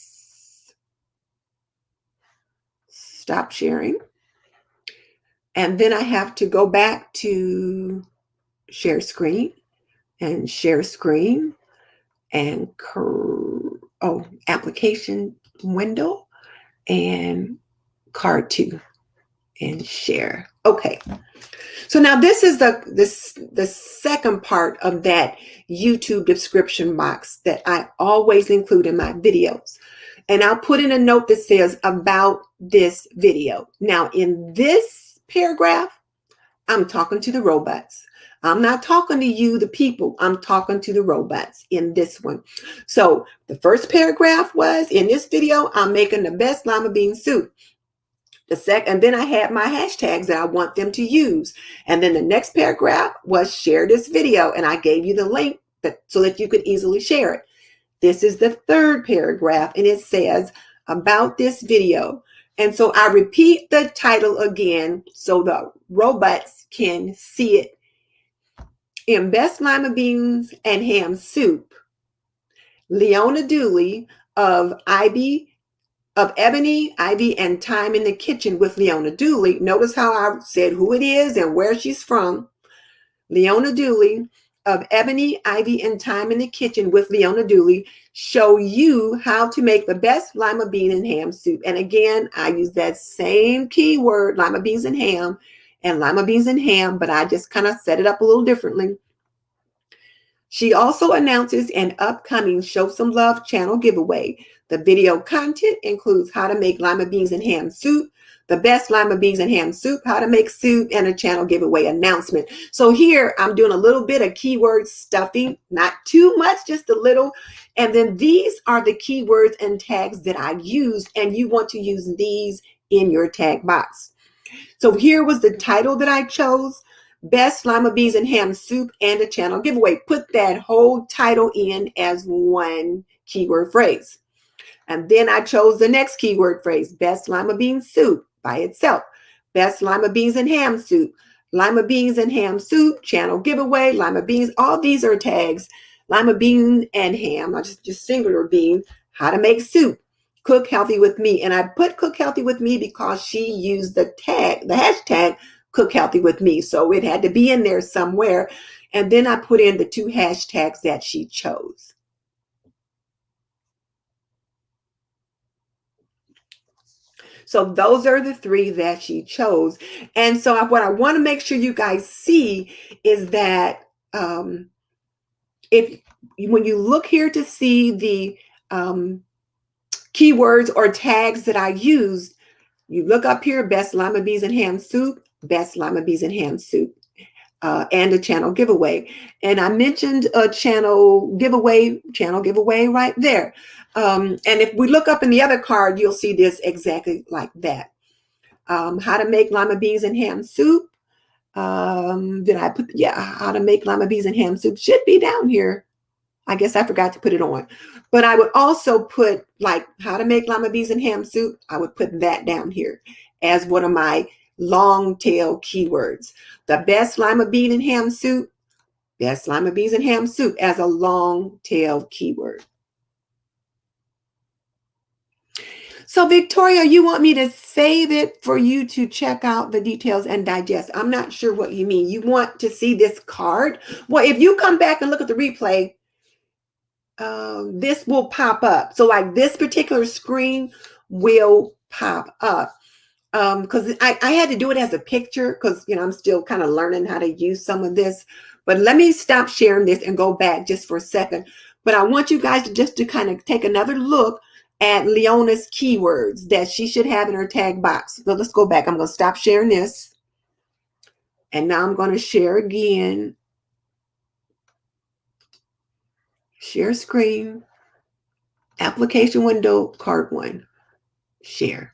S1: Stop sharing. And then I have to go back to share screen and application window and card 2 and share. Okay. So now this is the second part of that YouTube description box that I always include in my videos. And I'll put in a note that says about this video. Now, in this paragraph, I'm talking to the robots. I'm not talking to you, the people. I'm talking to the robots in this one. So the first paragraph was, in this video, I'm making the best lima bean soup. The second, and then I had my hashtags that I want them to use. And then the next paragraph was share this video. And I gave you the link so that you could easily share it. This is the third paragraph, and it says about this video. And so I repeat the title again so the robots can see it. In Best Lima Beans and Ham Soup, Leona Dooley of Ebony, Ivy, and Time in the Kitchen with Leona Dooley. Notice how I said who it is and where she's from. Leona Dooley of Ebony, Ivy, and Time in the Kitchen with Leona Dooley show you how to make the best lima bean and ham soup. And again, I use that same keyword, lima beans and ham, but I just kind of set it up a little differently. She also announces an upcoming Show Some Love channel giveaway. The video content includes how to make lima beans and ham soup, the best lima beans and ham soup, how to make soup, and a channel giveaway announcement. So here I'm doing a little bit of keyword stuffing, not too much, just a little. And then these are the keywords and tags that I use, and you want to use these in your tag box. So here was the title that I chose. Best lima beans and ham soup and a channel giveaway. Put that whole title in as one keyword phrase. And then I chose the next keyword phrase, best lima bean soup by itself. Best lima beans and ham soup. Lima beans and ham soup, channel giveaway, lima beans. All these are tags. Lima bean and ham, not just singular bean. How to make soup. Cook healthy with me. And I put cook healthy with me because she used the hashtag cook healthy with me. So it had to be in there somewhere. And then I put in the two hashtags that she chose. So those are the three that she chose. And so what I want to make sure you guys see is that when you look here to see the keywords or tags that I used, you look up here, best lima beans and ham soup, best lima beans and ham soup, and a channel giveaway. And I mentioned a channel giveaway right there. And if we look up in the other card, you'll see this exactly like that. How to make lima beans and ham soup. Did I put, how to make lima beans and ham soup should be down here. I guess I forgot to put it on. But I would also put like how to make lima beans and ham soup. I would put that down here as one of my long tail keywords. The best lima bean and ham soup, best lima beans and ham soup as a long tail keyword. So Victoria, you want me to save it for you to check out the details and digest. I'm not sure what you mean. You want to see this card? Well, if you come back and look at the replay, this will pop up. So like this particular screen will pop up. Because I had to do it as a picture because, I'm still kind of learning how to use some of this. But let me stop sharing this and go back just for a second. But I want you guys to kind of take another look at Leona's keywords that she should have in her tag box. So let's go back. I'm going to stop sharing this. And now I'm going to share again. Share screen. Application window, card 1. Share.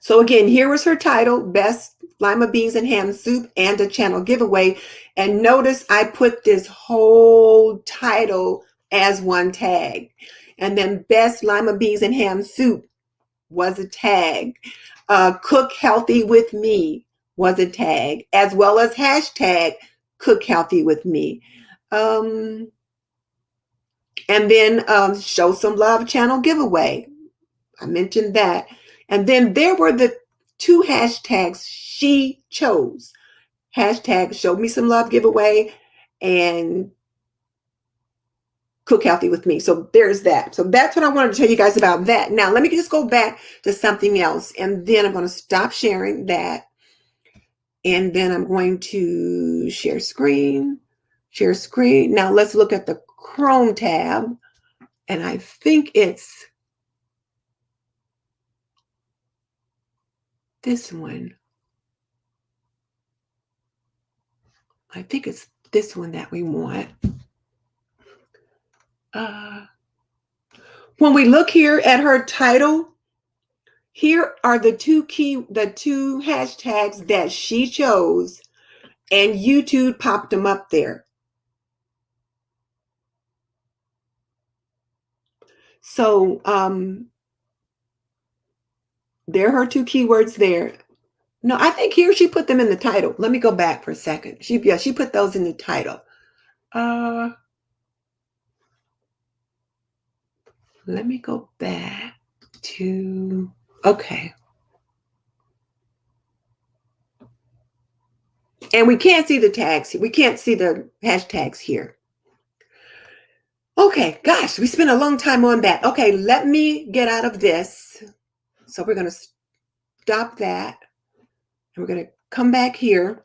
S1: So again, here was her title, Best Lima Beans and Ham Soup and a channel giveaway. And notice I put this whole title as one tag. And then Best Lima Beans and Ham Soup was a tag. Cook Healthy with Me was a tag, as well as hashtag Cook Healthy with Me. And then Show Some Love channel giveaway. I mentioned that. And then there were the two hashtags she chose. Hashtag Show Me Some Love giveaway and Cook Healthy with Me. So there's that. So that's what I wanted to tell you guys about that. Now, let me just go back to something else. And then I'm going to stop sharing that. And then I'm going to share screen. Share screen. Now let's look at the Chrome tab. And I think it's this one. I think it's this one that we want. When we look here at her title, here are the two hashtags that she chose, and YouTube popped them up there. So there are her two keywords there. No, I think here she put them in the title. Let me go back for a second. She put those in the title. Let me go back to, okay. And we can't see the tags. We can't see the hashtags here. Okay, gosh, we spent a long time on that. Okay, let me get out of this. So we're going to stop that. And we're going to come back here.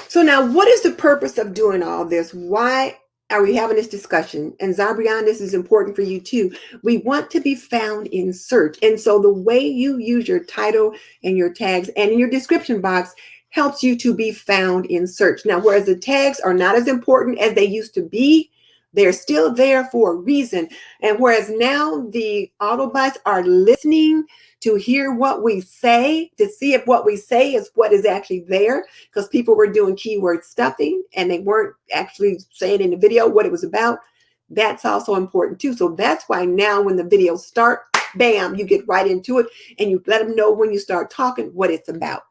S1: So now, what is the purpose of doing all this? Why are we having this discussion? And Zabrian, this is important for you too. We want to be found in search. And so the way you use your title and your tags and in your description box helps you to be found in search. Now, whereas the tags are not as important as they used to be, they're still there for a reason. And whereas now the Autobots are listening to hear what we say, to see if what we say is what is actually there, because people were doing keyword stuffing and they weren't actually saying in the video what it was about. That's also important too. So that's why now when the videos start, bam, you get right into it and you let them know when you start talking what it's about.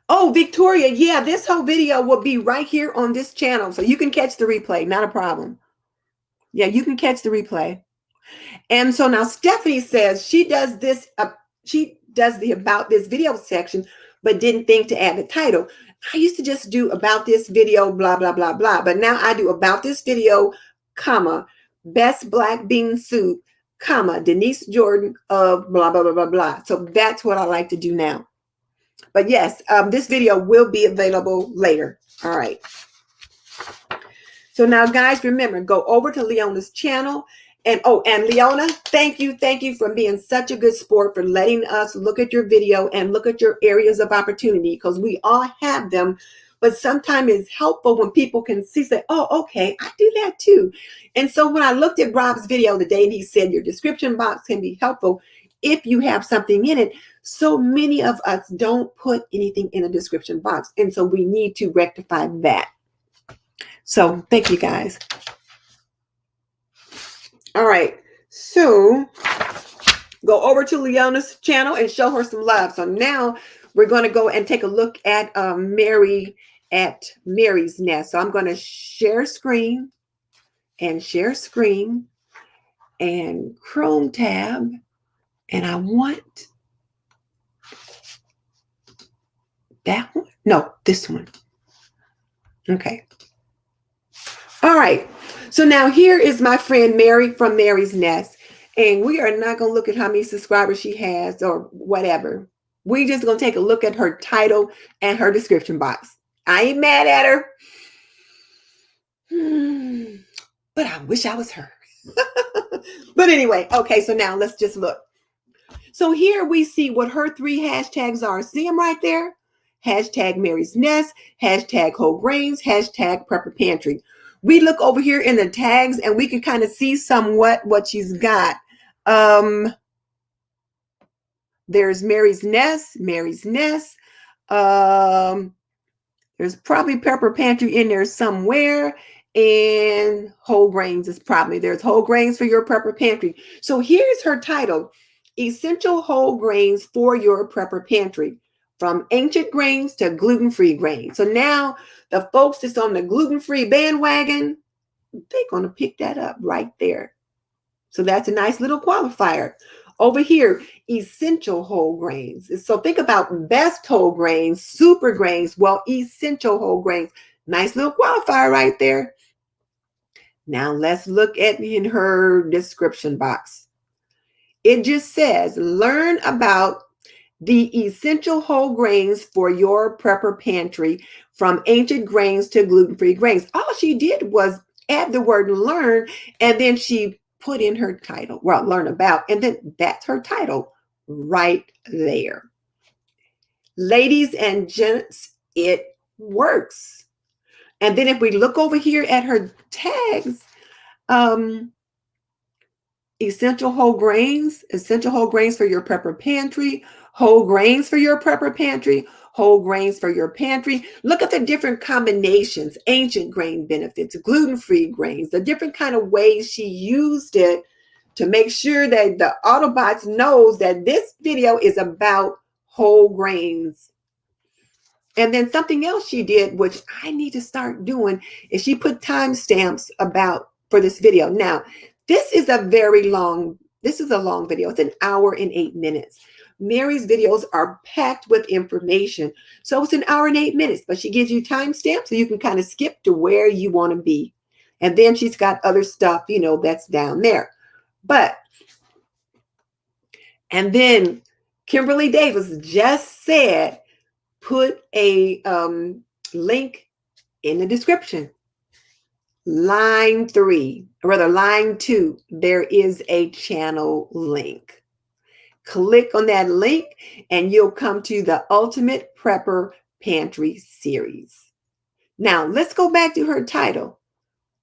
S1: Oh, Victoria, yeah, this whole video will be right here on this channel. So you can catch the replay, not a problem. Yeah, you can catch the replay. And so now Stephanie says she does this, she does the about this video section, but didn't think to add the title. I used to just do about this video, blah, blah, blah, blah. But now I do about this video, comma, best black bean soup, comma, Denise Jordan of blah, blah, blah, blah, blah. So that's what I like to do now. But yes, this video will be available later. All right. So now, guys, remember, go over to Leona's channel. And Leona, thank you for being such a good sport, for letting us look at your video and look at your areas of opportunity, because we all have them. But sometimes it's helpful when people can see, say, oh, okay, I do that too. And so when I looked at Rob's video today and he said your description box can be helpful if you have something in it, so many of us don't put anything in a description box. And so we need to rectify that. So thank you, guys. All right. So go over to Leona's channel and show her some love. So now we're going to go and take a look at Mary at Mary's Nest. So I'm going to share screen and Chrome tab. And I want that one. No, this one. Okay. All right. So now here is my friend Mary from Mary's Nest. And we are not going to look at how many subscribers she has or whatever. We're just going to take a look at her title and her description box. I ain't mad at her. But I wish I was her. But anyway, okay, so now let's just look. So here we see what her 3 hashtags are. See them right there? Hashtag Mary's Nest, hashtag Whole Grains, hashtag Prepper Pantry. We look over here in the tags and we can kind of see somewhat what she's got. There's Mary's Nest. There's probably Prepper Pantry in there somewhere. And Whole Grains is probably, there's Whole Grains for your Prepper Pantry. So here's her title: Essential Whole Grains for Your Prepper Pantry. From ancient grains to gluten-free grains. So now the folks that's on the gluten-free bandwagon, they're going to pick that up right there. So that's a nice little qualifier. Over here, essential whole grains. So think about best whole grains, super grains, well, essential whole grains. Nice little qualifier right there. Now let's look at in her description box. It just says, learn about The essential whole grains for your prepper pantry, from ancient grains to gluten-free grains. All she did was add the word learn, and then she put in her title. Well, learn about, and then that's her title right there. Ladies and gents, it works. And then if we look over here at her tags, essential whole grains for your prepper pantry, whole grains for your prepper pantry, whole grains for your pantry. Look at the different combinations, ancient grain benefits, gluten-free grains, the different kind of ways she used it to make sure that the Autobots knows that this video is about whole grains. And then something else she did, which I need to start doing, is she put timestamps for this video. Now, this is a long video. It's an hour and 8 minutes. Mary's videos are packed with information. So it's an hour and 8 minutes, but she gives you timestamps so you can kind of skip to where you want to be. And then she's got other stuff, that's down there. And then Kimberly Davis just said, put a link in the description. Line 2, there is a channel link. Click on that link and you'll come to the Ultimate Prepper Pantry series. Now, let's go back to her title.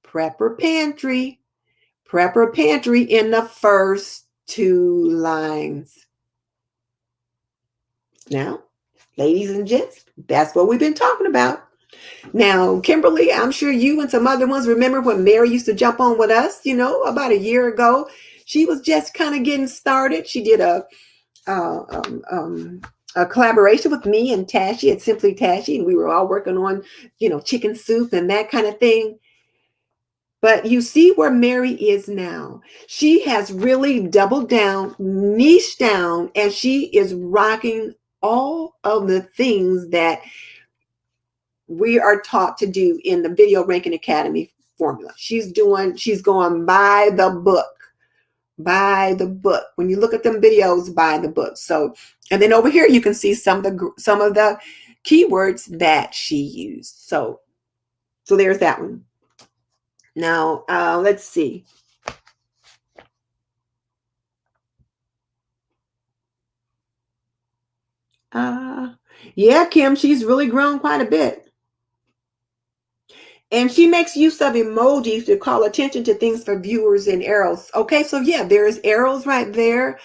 S1: Prepper Pantry in the first 2 lines. Now, ladies and gents, that's what we've been talking about. Now, Kimberly, I'm sure you and some other ones remember when Mary used to jump on with us, about a year ago. She was just kind of getting started. She did a collaboration with me and Tashi at Simply Tashi, and we were all working on, chicken soup and that kind of thing. But you see where Mary is now. She has really doubled down, niched down, and she is rocking all of the things that we are taught to do in the Video Ranking Academy formula. She's going by the book. When you look at them videos, by the book. So, and then over here you can see some of the keywords that she used. So there's that one. Now, let's see. Yeah, Kim, she's really grown quite a bit. And she makes use of emojis to call attention to things for viewers and arrows. Okay, so yeah, there's arrows right there.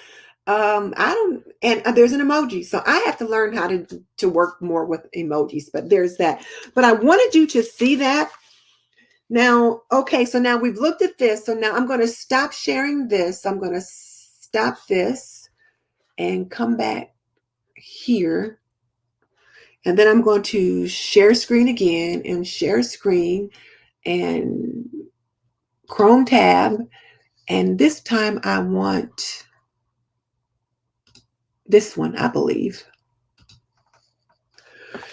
S1: There's an emoji. So I have to learn how to work more with emojis, but there's that. But I wanted you to see that. Now, okay, so now we've looked at this. So now I'm going to stop sharing this. I'm going to stop this and come back here. And then I'm going to share screen again and share screen and Chrome tab. And this time I want this one, I believe.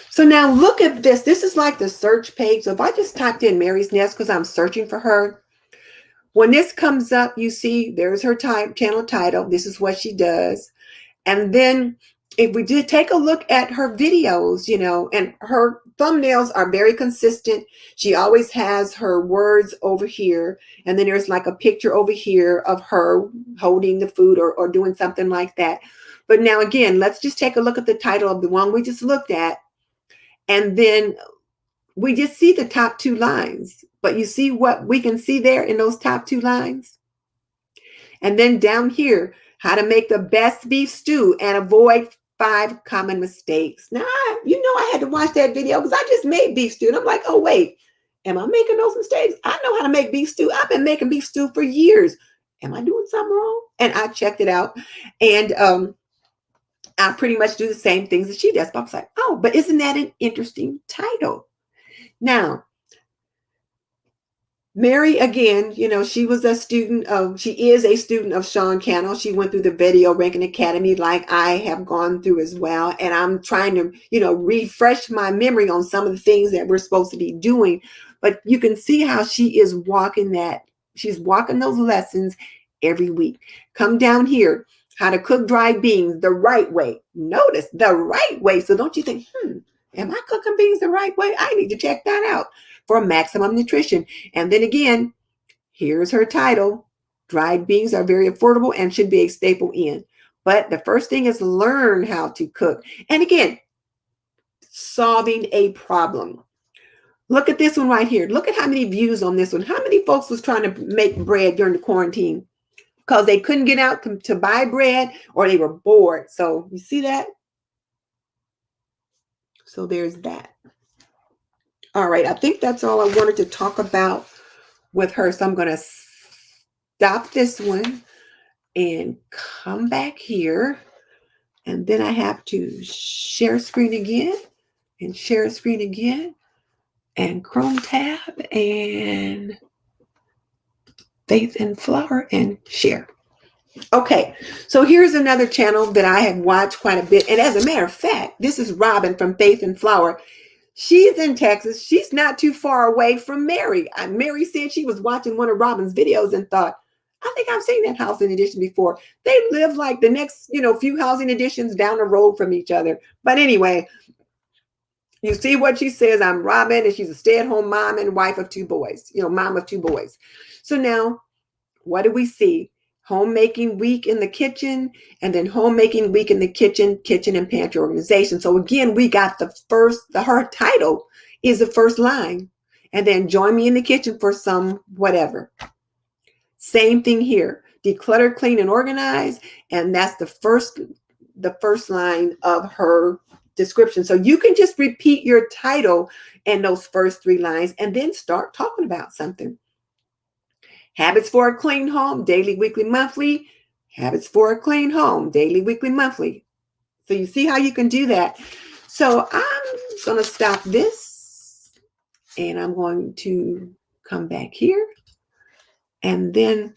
S1: So now look at this. This is like the search page. So if I just typed in Mary's Nest because I'm searching for her, when this comes up, you see there's her channel title. This is what she does. And then if we did take a look at her videos, and her thumbnails are very consistent. She always has her words over here. And then there's like a picture over here of her holding the food or doing something like that. But now again, let's just take a look at the title of the one we just looked at. And then we just see the top 2 lines. But you see what we can see there in those top 2 lines? And then down here, how to make the best beef stew and avoid 5 common mistakes. Now, I had to watch that video because I just made beef stew. And I'm like, oh, wait, am I making those mistakes? I know how to make beef stew. I've been making beef stew for years. Am I doing something wrong? And I checked it out. And I pretty much do the same things that she does. But I was like, oh, but isn't that an interesting title? Now, Mary, again, she is a student of Sean Cannell. She went through the Video Ranking Academy like I have gone through as well. And I'm trying to, refresh my memory on some of the things that we're supposed to be doing. But you can see how she is walking she's walking those lessons every week. Come down here. how to cook dried beans the right way. Notice the right way. So don't you think, am I cooking beans the right way? I need to check that out for maximum nutrition. And then again, here's her title. Dried beans are very affordable and should be a staple in. But the first thing is learn how to cook. And again, solving a problem. Look at this one right here. Look at how many views on this one. How many folks was trying to make bread during the quarantine because they couldn't get out to buy bread or they were bored. So you see that? So there's that. All right. I think that's all I wanted to talk about with her. So I'm going to stop this one and come back here. And then I have to share screen again and share screen again and Chrome tab and Faith and Flower and share. Okay, so here's another channel that I have watched quite a bit. And as a matter of fact, this is Robin from Faith and Flower. She's in Texas. She's not too far away from Mary. Mary said she was watching one of Robin's videos and thought, I think I've seen that housing edition before. They live like the next, few housing editions down the road from each other. But anyway, you see what she says. I'm Robin, and she's a stay-at-home mom and wife of 2 boys, mom of 2 boys. So now, what do we see? Homemaking week in the kitchen, and then homemaking week in the kitchen and pantry organization. So again, we got her title is the first line. And then join me in the kitchen for some whatever. Same thing here. Declutter, clean, and organize. And that's the first line of her description. So you can just repeat your title and those first 3 lines and then start talking about something. Habits for a clean home, daily, weekly, monthly. Habits for a clean home, daily, weekly, monthly. So you see how you can do that. So I'm going to stop this and I'm going to come back here. And then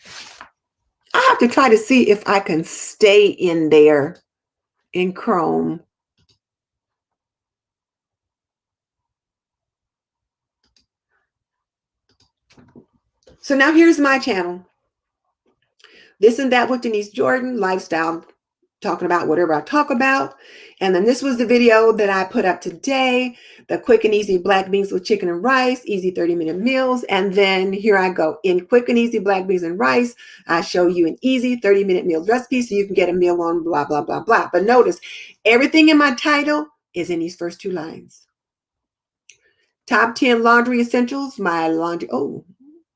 S1: I have to try to see if I can stay in there in Chrome. So now here's my channel. This and That with Denise Jordan, lifestyle, talking about whatever I talk about. And then this was the video that I put up today, the quick and easy black beans with chicken and rice, easy 30-minute meals. And then here I go. In quick and easy black beans and rice, I show you an easy 30-minute meal recipe so you can get a meal on blah, blah, blah, blah. But notice, everything in my title is in these first 2 lines. Top 10 laundry essentials, my laundry. Oh,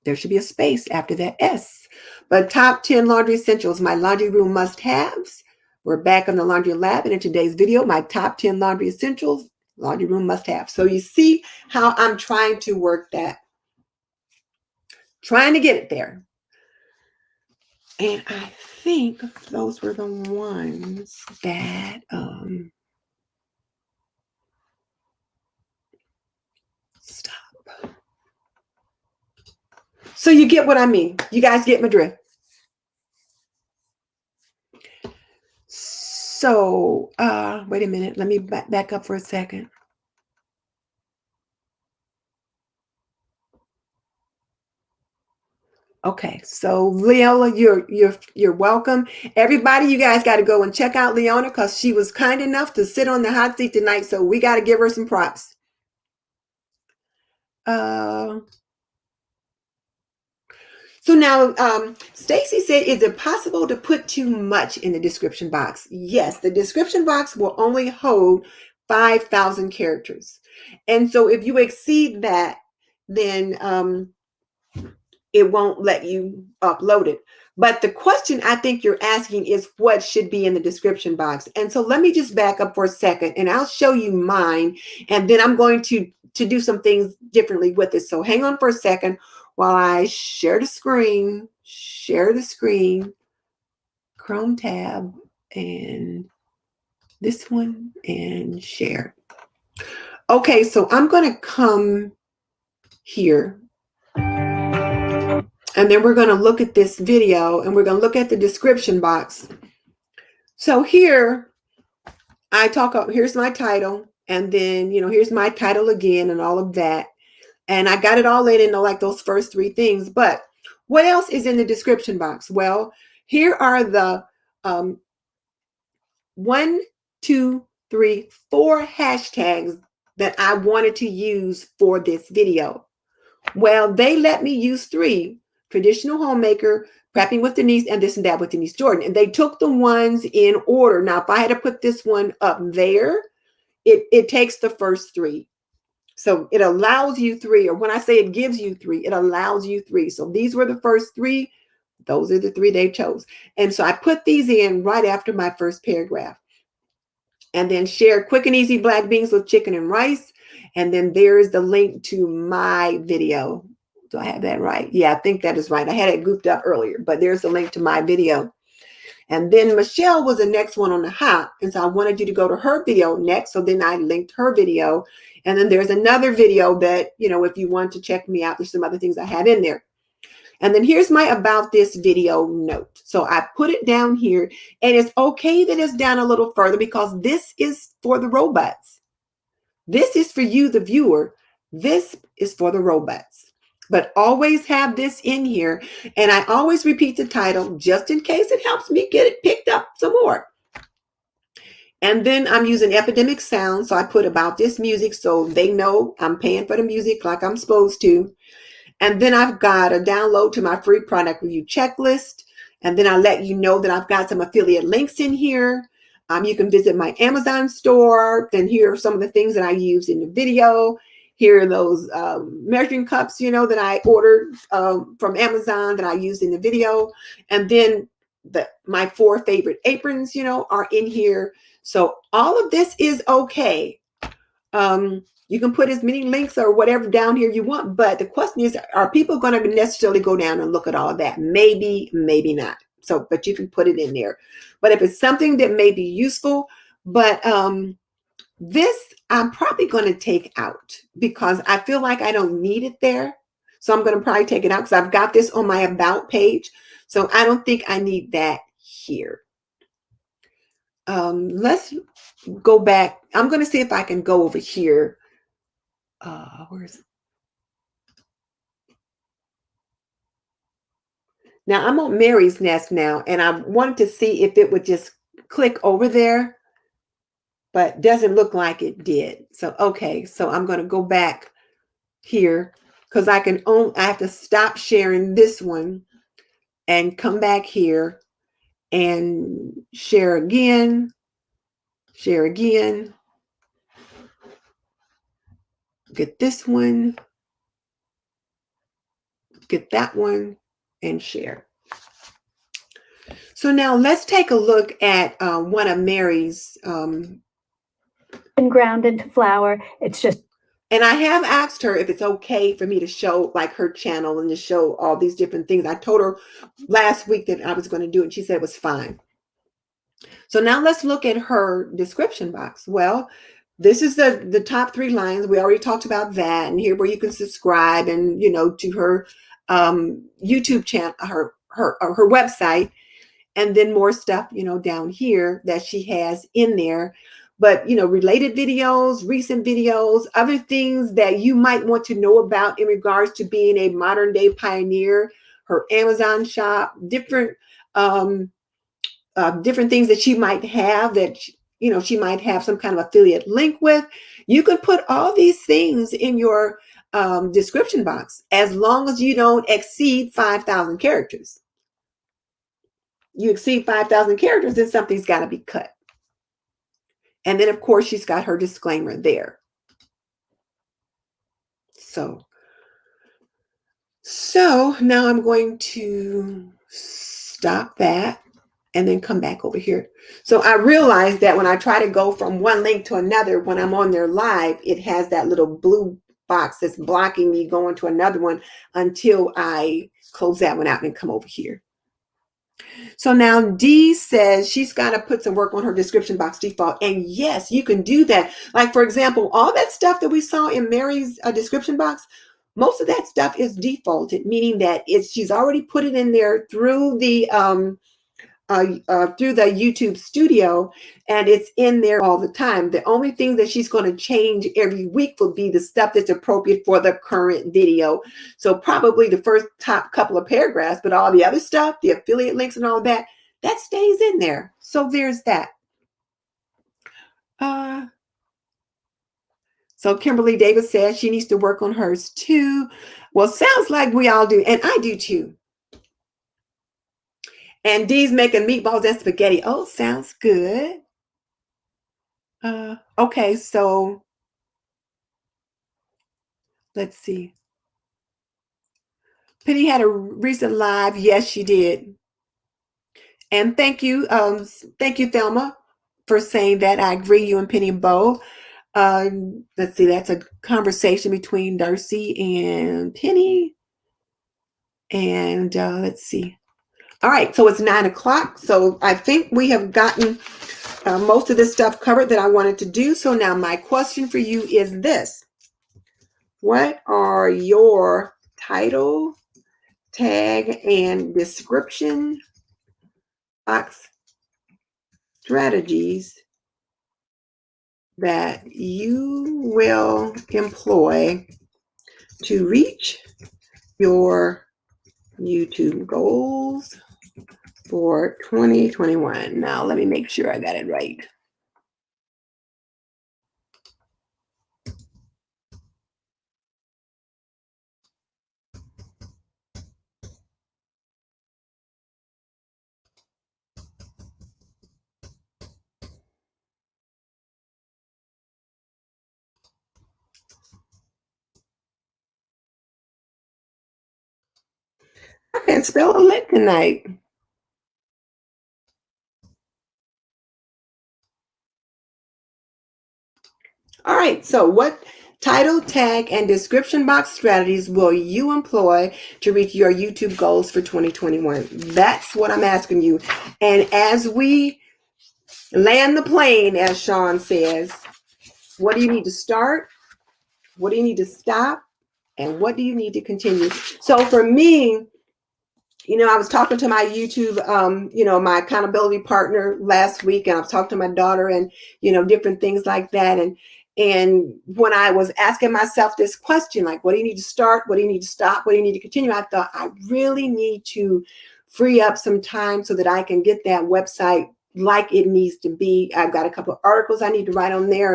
S1: there should be a space after that S. But top 10 laundry essentials, my laundry room must-haves. We're back on the laundry lab, and in today's video, my top 10 laundry essentials, laundry room must-have. So you see how I'm trying to work that. Trying to get it there. And I think those were the ones that stop. So you get what I mean. You guys get my drift. So, wait a minute. Let me back up for a second. Okay, so Leola, you're welcome. Everybody, you guys got to go and check out Leona because she was kind enough to sit on the hot seat tonight. So we got to give her some props. So now, Stacy said, is it possible to put too much in the description box? Yes, the description box will only hold 5,000 characters. And so if you exceed that, then it won't let you upload it. But the question I think you're asking is what should be in the description box. And so let me just back up for a second and I'll show you mine. And then I'm going to do some things differently with it. So hang on for a second while I share the screen, Chrome tab, and this one, and share. Okay, so I'm going to come here. And then we're going to look at this video and we're going to look at the description box. So here I talk about, here's my title. And then, here's my title again and all of that. And I got it all laid into like those first 3 things. But what else is in the description box? Well, here are the 1, 2, 3, 4 hashtags that I wanted to use for this video. Well, they let me use 3: traditional homemaker, prepping with Denise, and this and that with Denise Jordan. And they took the ones in order. Now, if I had to put this one up there, it takes the first 3. So it allows you 3, or when I say it gives you 3, it allows you 3. So these were the first 3. Those are the 3 they chose. And so I put these in right after my first paragraph. And then share quick and easy black beans with chicken and rice. And then there's the link to my video. Do I have that right? Yeah, I think that is right. I had it goofed up earlier, but there's the link to my video. And then Michelle was the next one on the hop. And so I wanted you to go to her video next. So then I linked her video. And then there's another video that, if you want to check me out, there's some other things I have in there. And then here's my about this video note. So I put it down here, and it's okay that it's down a little further because this is for the robots. This is for you, the viewer. This is for the robots. But always have this in here. And I always repeat the title just in case it helps me get it picked up some more. And then I'm using Epidemic Sound. So I put about this music so they know I'm paying for the music like I'm supposed to. And then I've got a download to my free product review checklist. And then I let you know that I've got some affiliate links in here. You can visit my Amazon store. Then here are some of the things that I used in the video. Here are those measuring cups, that I ordered from Amazon that I used in the video. And then my 4 favorite aprons, are in here. So all of this is okay. You can put as many links or whatever down here you want, but the question is, are people going to necessarily go down and look at all of that? Maybe, maybe not. So, but you can put it in there. But if it's something that may be useful, but this I'm probably going to take out because I feel like I don't need it there. So I'm going to probably take it out because I've got this on my about page. So I don't think I need that here. Let's go back. I'm going to see if I can go over here. Where's it? Now I'm on Mary's Nest now, and I wanted to see if it would just click over there, but doesn't look like it did. So, okay. So I'm going to go back here because I have to stop sharing this one and come back here and share again, get this one, get that one, and share. So now let's take a look at one of Mary's.
S3: And ground into flour. It's just.
S1: And I have asked her if it's okay for me to show like her channel and to show all these different things. I told her last week that I was going to do it. And she said it was fine. So now let's look at her description box. Well, this is the top 3 lines. We already talked about that. And here where you can subscribe and, to her YouTube channel, her website, and then more stuff, down here that she has in there. But, related videos, recent videos, other things that you might want to know about in regards to being a modern day pioneer, her Amazon shop, different things that she might have that, she might have some kind of affiliate link with. You could put all these things in your description box as long as you don't exceed 5,000 characters. You exceed 5,000 characters, then something's got to be cut. And then, of course, she's got her disclaimer there. So now I'm going to stop that and then come back over here. So I realized that when I try to go from one link to another, when I'm on there live, it has that little blue box that's blocking me going to another one until I close that one out and come over here. So now Dee says she's got to put some work on her description box default. And yes, you can do that. Like, for example, all that stuff that we saw in Mary's description box, most of that stuff is defaulted, meaning that she's already put it in there through the YouTube studio, and it's in there all the time. The only thing that she's going to change every week will be the stuff that's appropriate for the current video. So probably the first top couple of paragraphs, but all the other stuff, the affiliate links and all that, that stays in there. So there's that. So Kimberly Davis says she needs to work on hers too. Well, sounds like we all do, and I do too. And Dee's making meatballs and spaghetti. Oh, sounds good. Okay, so let's see. Penny had a recent live. Yes, she did. And thank you, Thelma, for saying that. I agree, you and Penny both. Let's see, that's a conversation between Darcy and Penny. And let's see. All right, so it's 9 o'clock. So I think we have gotten most of this stuff covered that I wanted to do. So now my question for you is this. What are your title, tag, and description box strategies that you will employ to reach your YouTube goals for 2021? Now, let me make sure I got it right. I can't spell a lick tonight. All right, so what title, tag, and description box strategies will you employ to reach your YouTube goals for 2021? That's what I'm asking you. And as we land the plane, as Sean says, what do you need to start? What do you need to stop? And what do you need to continue? So for me, I was talking to my YouTube, my accountability partner last week, and I was talking to my daughter and, different things like that. And when I was asking myself this question, like, what do you need to start? What do you need to stop? What do you need to continue? I thought I really need to free up some time so that I can get that website like it needs to be. I've got a couple of articles I need to write on there,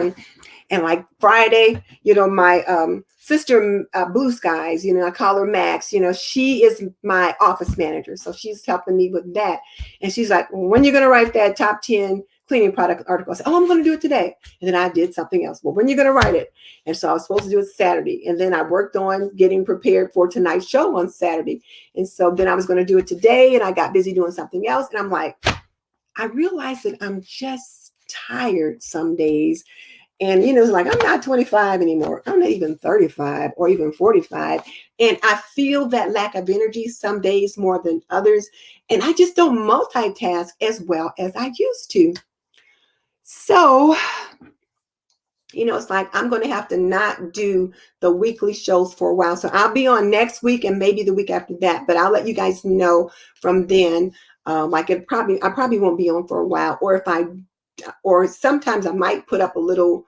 S1: and like Friday, my sister, Blue Skies, I call her Max, she is my office manager. So she's helping me with that. And she's like, well, when are you going to write that top 10 cleaning product article? I said, I'm going to do it today. And then I did something else. Well, when are you going to write it? And so I was supposed to do it Saturday. And then I worked on getting prepared for tonight's show on Saturday. And so then I was going to do it today. And I got busy doing something else. And I'm like, I realized that I'm just tired some days. And, it's like, I'm not 25 anymore. I'm not even 35 or even 45. And I feel that lack of energy some days more than others. And I just don't multitask as well as I used to. So, it's like, I'm going to have to not do the weekly shows for a while. So I'll be on next week and maybe the week after that. But I'll let you guys know from then. I probably won't be on for a while. Or sometimes I might put up a little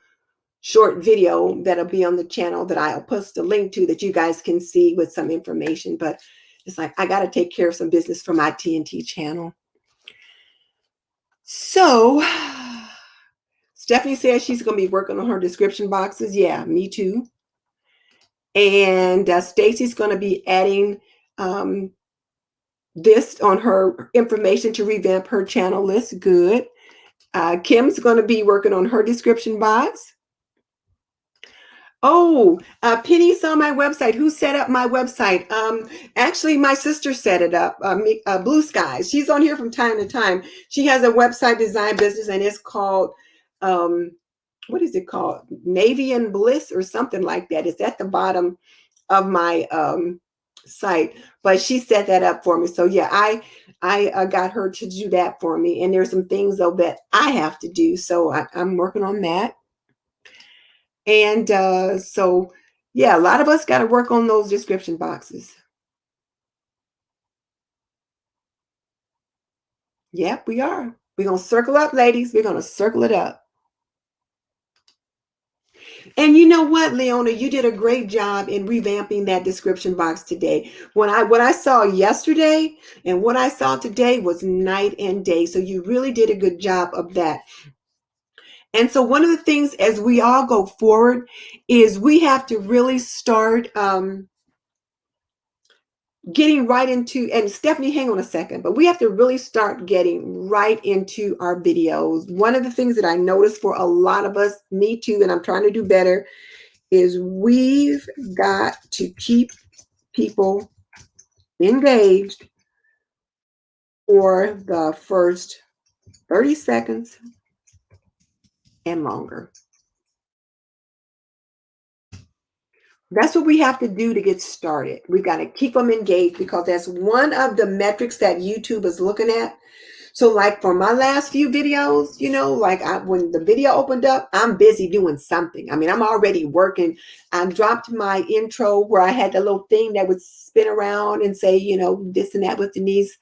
S1: short video that'll be on the channel that I'll post a link to that you guys can see with some information. But it's like, I got to take care of some business for my TNT channel. So Stephanie says she's going to be working on her description boxes. Yeah, me too. And Stacy's going to be adding this on her information to revamp her channel list. Good. Kim's going to be working on her description box. Oh, Penny's on my website. Who set up my website? Actually, my sister set it up, Blue Skies. She's on here from time to time. She has a website design business, and it's called, what is it called? Navy and Bliss or something like that. It's at the bottom of my site, but she set that up for me. So yeah, I got her to do that for me. And there's some things though that I have to do. So I'm working on that. And so, yeah, a lot of us got to work on those description boxes. Yep, we are. We're going to circle up, ladies. We're going to circle it up. And you know what, Leona, you did a great job in revamping that description box today. What I saw yesterday and what I saw today was night and day. So you really did a good job of that. And so one of the things as we all go forward is we have to really start getting right into, and Stephanie, hang on a second, but we have to really start getting right into our videos. One of the things that I noticed for a lot of us, me too, and I'm trying to do better, is we've got to keep people engaged for the first 30 seconds and longer. That's what we have to do to get started. We've got to keep them engaged because that's one of the metrics that YouTube is looking at. So like for my last few videos, you know, like when the video opened up, I'm busy doing something. I mean, I'm already working. I dropped my intro where I had the little thing that would spin around and say, you know, this and that with Denise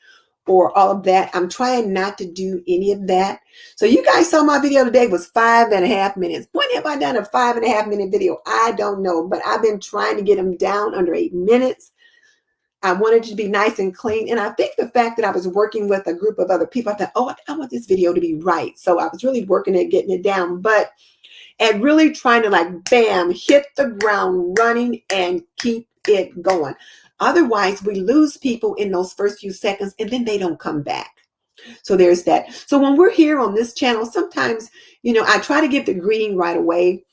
S1: or all of that. I'm trying not to do any of that. So you guys saw my video today was 5.5 minutes. When have I done a 5.5 minute video? I don't know, but I've been trying to get them down under 8 minutes. I wanted to be nice and clean. And I think the fact that I was working with a group of other people, I thought, oh, I want this video to be right. So I was really working at getting it down, but and really trying to like, bam, hit the ground running and keep it going. Otherwise, we lose people in those first few seconds and then they don't come back. So there's that. So when we're here on this channel, sometimes, you know, I try to give the greeting right away.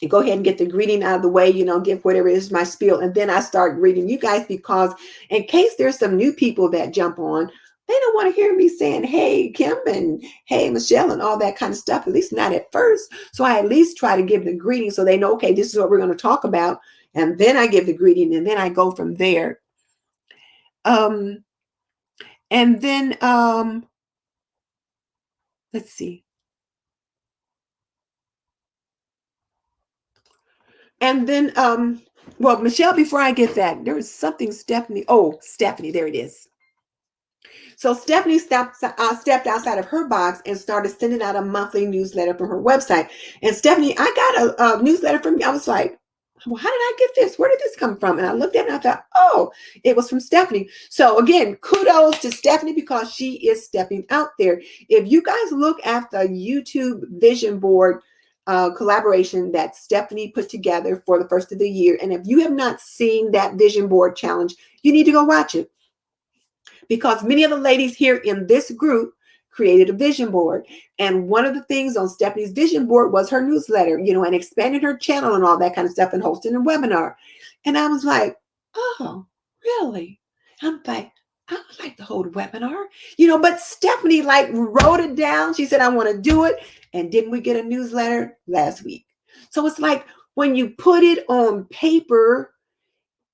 S1: And go ahead and get the greeting out of the way, you know, give whatever is my spiel. And then I start greeting you guys because in case there's some new people that jump on, they don't want to hear me saying, hey, Kim and hey, Michelle and all that kind of stuff, at least not at first. So I at least try to give the greeting so they know, okay, this is what we're going to talk about. And then I give the greeting and then I go from there. And then let's see. And then, well, Michelle, before I get that, there was something Stephanie, Stephanie, there it is. So Stephanie stepped outside of her box and started sending out a monthly newsletter from her website. And Stephanie, I got a newsletter from you. I was like, well, how did I get this? Where did this come from? And I looked at it and I thought, oh, it was from Stephanie. So again, kudos to Stephanie because she is stepping out there. If you guys look at the YouTube vision board collaboration that Stephanie put together for the first of the year, and if you have not seen that vision board challenge, you need to go watch it. Because many of the ladies here in this group created a vision board. And one of the things on Stephanie's vision board was her newsletter, you know, and expanding her channel and all that kind of stuff and hosting a webinar. And I was like, oh, really? I'm like, I would like to hold a webinar, you know, but Stephanie like wrote it down. She said, I want to do it. And didn't we get a newsletter last week? So it's like when you put it on paper,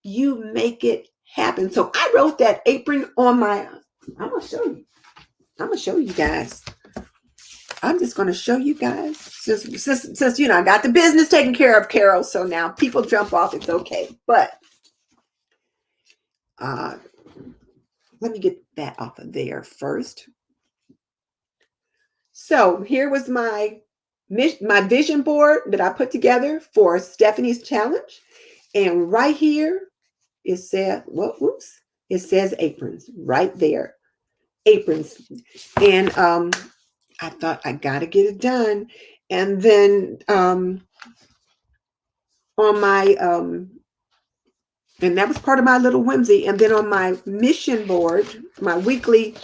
S1: you make it happen. So I wrote that apron on my, I'm going to show you. I'm going to show you guys. I'm just going to show you guys. Since, you know, I got the business taken care of, Carol. So now people jump off. It's okay. But let me get that off of there first. So here was my vision board that I put together for Stephanie's challenge. And right here, it said, well, oops, it says aprons right there. Aprons. And I thought I got to get it done. And then on my, and that was part of my little whimsy. And then on my mission board, my weekly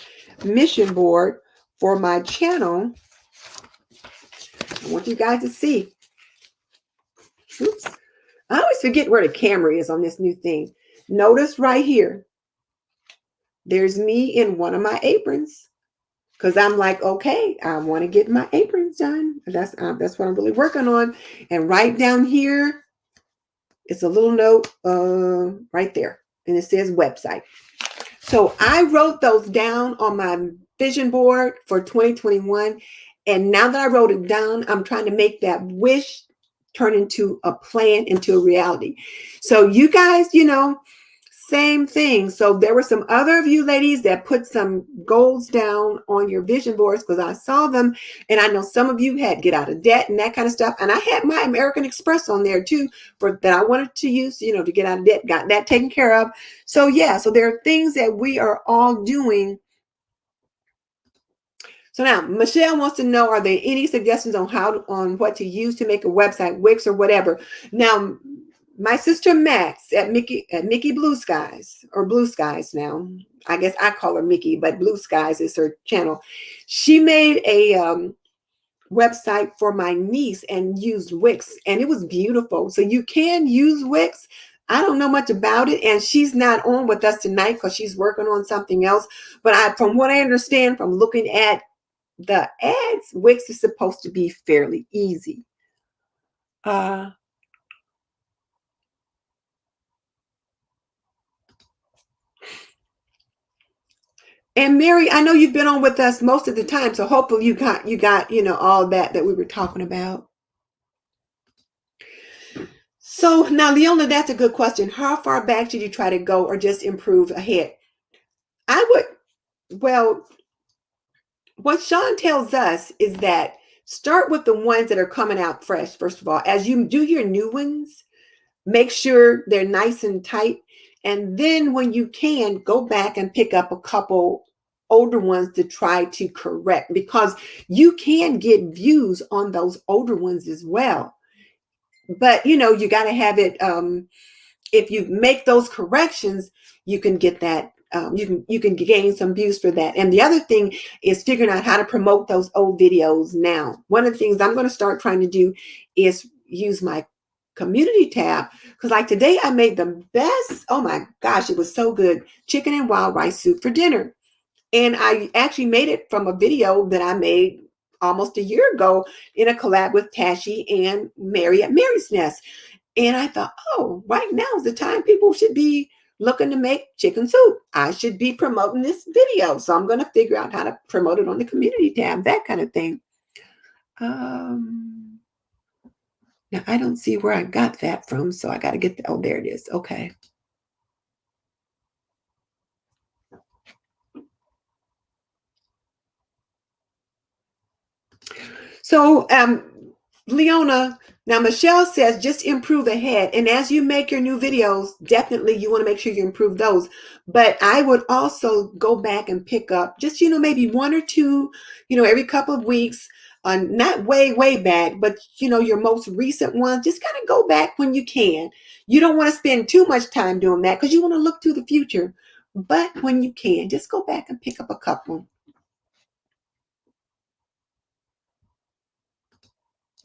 S1: mission board for my channel, I want you guys to see. Oops. I always forget where the camera is on this new thing. Notice right here, there's me in one of my aprons. Because I'm like, okay, I want to get my aprons done. That's what I'm really working on. And right down here, it's a little note right there. And it says website. So I wrote those down on my vision board for 2021. And now that I wrote it down, I'm trying to make that wish turn into a plan, into a reality. So you guys, you know, same thing. So there were some other of you ladies that put some goals down on your vision boards because I saw them. And I know some of you had get out of debt and that kind of stuff. And I had my American Express on there too that I wanted to use, you know, to get out of debt, got that taken care of. So yeah, so there are things that we are all doing So now Michelle wants to know, are there any suggestions on what to use to make a website, Wix or whatever? Now, my sister Max at Mickey Blue Skies, or Blue Skies now. I guess I call her Mickey, but Blue Skies is her channel. She made a website for my niece and used Wix, and it was beautiful. So you can use Wix. I don't know much about it, and she's not on with us tonight because she's working on something else. But from what I understand from looking at the ads, Wix is supposed to be fairly easy. And Mary, I know you've been on with us most of the time, so hopefully you got all that we were talking about. So now, Leona, that's a good question. How far back should you try to go, or just improve ahead? Well, what Sean tells us is that start with the ones that are coming out fresh. First of all, as you do your new ones, make sure they're nice and tight. And then when you can, go back and pick up a couple older ones to try to correct, because you can get views on those older ones as well. But, you got to have it. If you make those corrections, you can get that. You can gain some views for that. And the other thing is figuring out how to promote those old videos now. One of the things I'm going to start trying to do is use my community tab, because like today I made the best, oh my gosh, it was so good, chicken and wild rice soup for dinner. And I actually made it from a video that I made almost a year ago in a collab with Tashi and Mary at Mary's Nest. And I thought, oh, right now is the time people should be looking to make chicken soup. I should be promoting this video. So I'm going to figure out how to promote it on the community tab, that kind of thing. Now I don't see where I got that from. So I got to get oh, there it is. Okay. So, Leona, now Michelle says just improve ahead. And as you make your new videos, definitely you want to make sure you improve those. But I would also go back and pick up just, maybe one or two, every couple of weeks, not way back, but, your most recent ones. Just kind of go back when you can. You don't want to spend too much time doing that because you want to look to the future. But when you can, just go back and pick up a couple.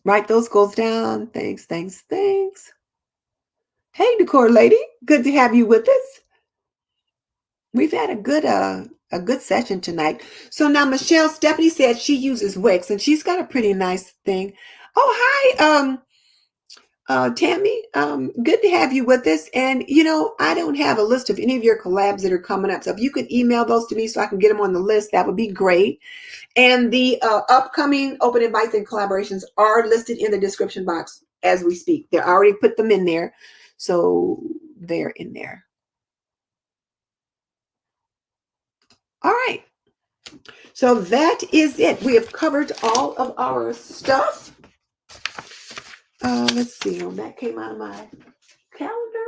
S1: Write those goals down. Thanks. Hey, Decor Lady. Good to have you with us. We've had a good session tonight. So now Stephanie said she uses Wix, and she's got a pretty nice thing. Oh, hi, Tammy. Good to have you with us. And, I don't have a list of any of your collabs that are coming up. So if you could email those to me so I can get them on the list, that would be great. And the upcoming open invites and collaborations are listed in the description box as we speak. They already put them in there. So they're in there. All right. So that is it. We have covered all of our stuff. Let's see. That came out of my calendar.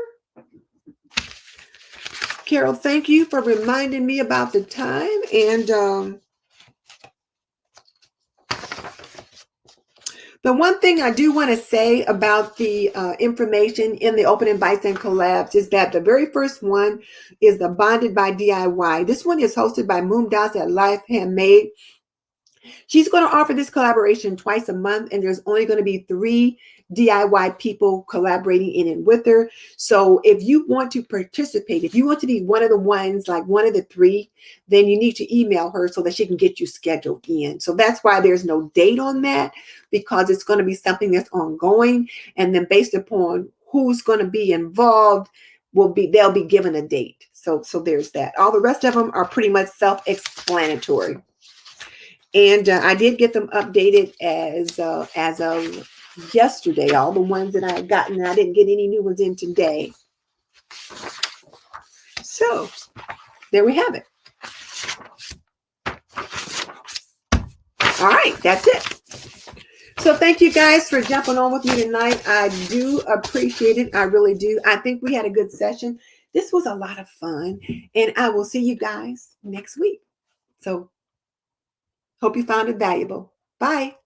S1: Carol, thank you for reminding me about the time. And the one thing I do want to say about the information in the Open Invites and Collabs is that the very first one is the Bonded by DIY. This one is hosted by Moomdas at Life Handmade. She's going to offer this collaboration twice a month, and there's only going to be 3 DIY people collaborating in it with her. So if you want to participate, if you want to be one of the ones, like one of the 3, then you need to email her so that she can get you scheduled in. So that's why there's no date on that, because it's going to be something that's ongoing. And then based upon who's going to be involved, they'll be given a date. So there's that. All the rest of them are pretty much self-explanatory. And I did get them updated as of yesterday, all the ones that I had gotten. I didn't get any new ones in today. So there we have it. All right, that's it. So thank you guys for jumping on with me tonight. I do appreciate it. I really do. I think we had a good session. This was a lot of fun. And I will see you guys next week. So Hope you found it valuable. Bye.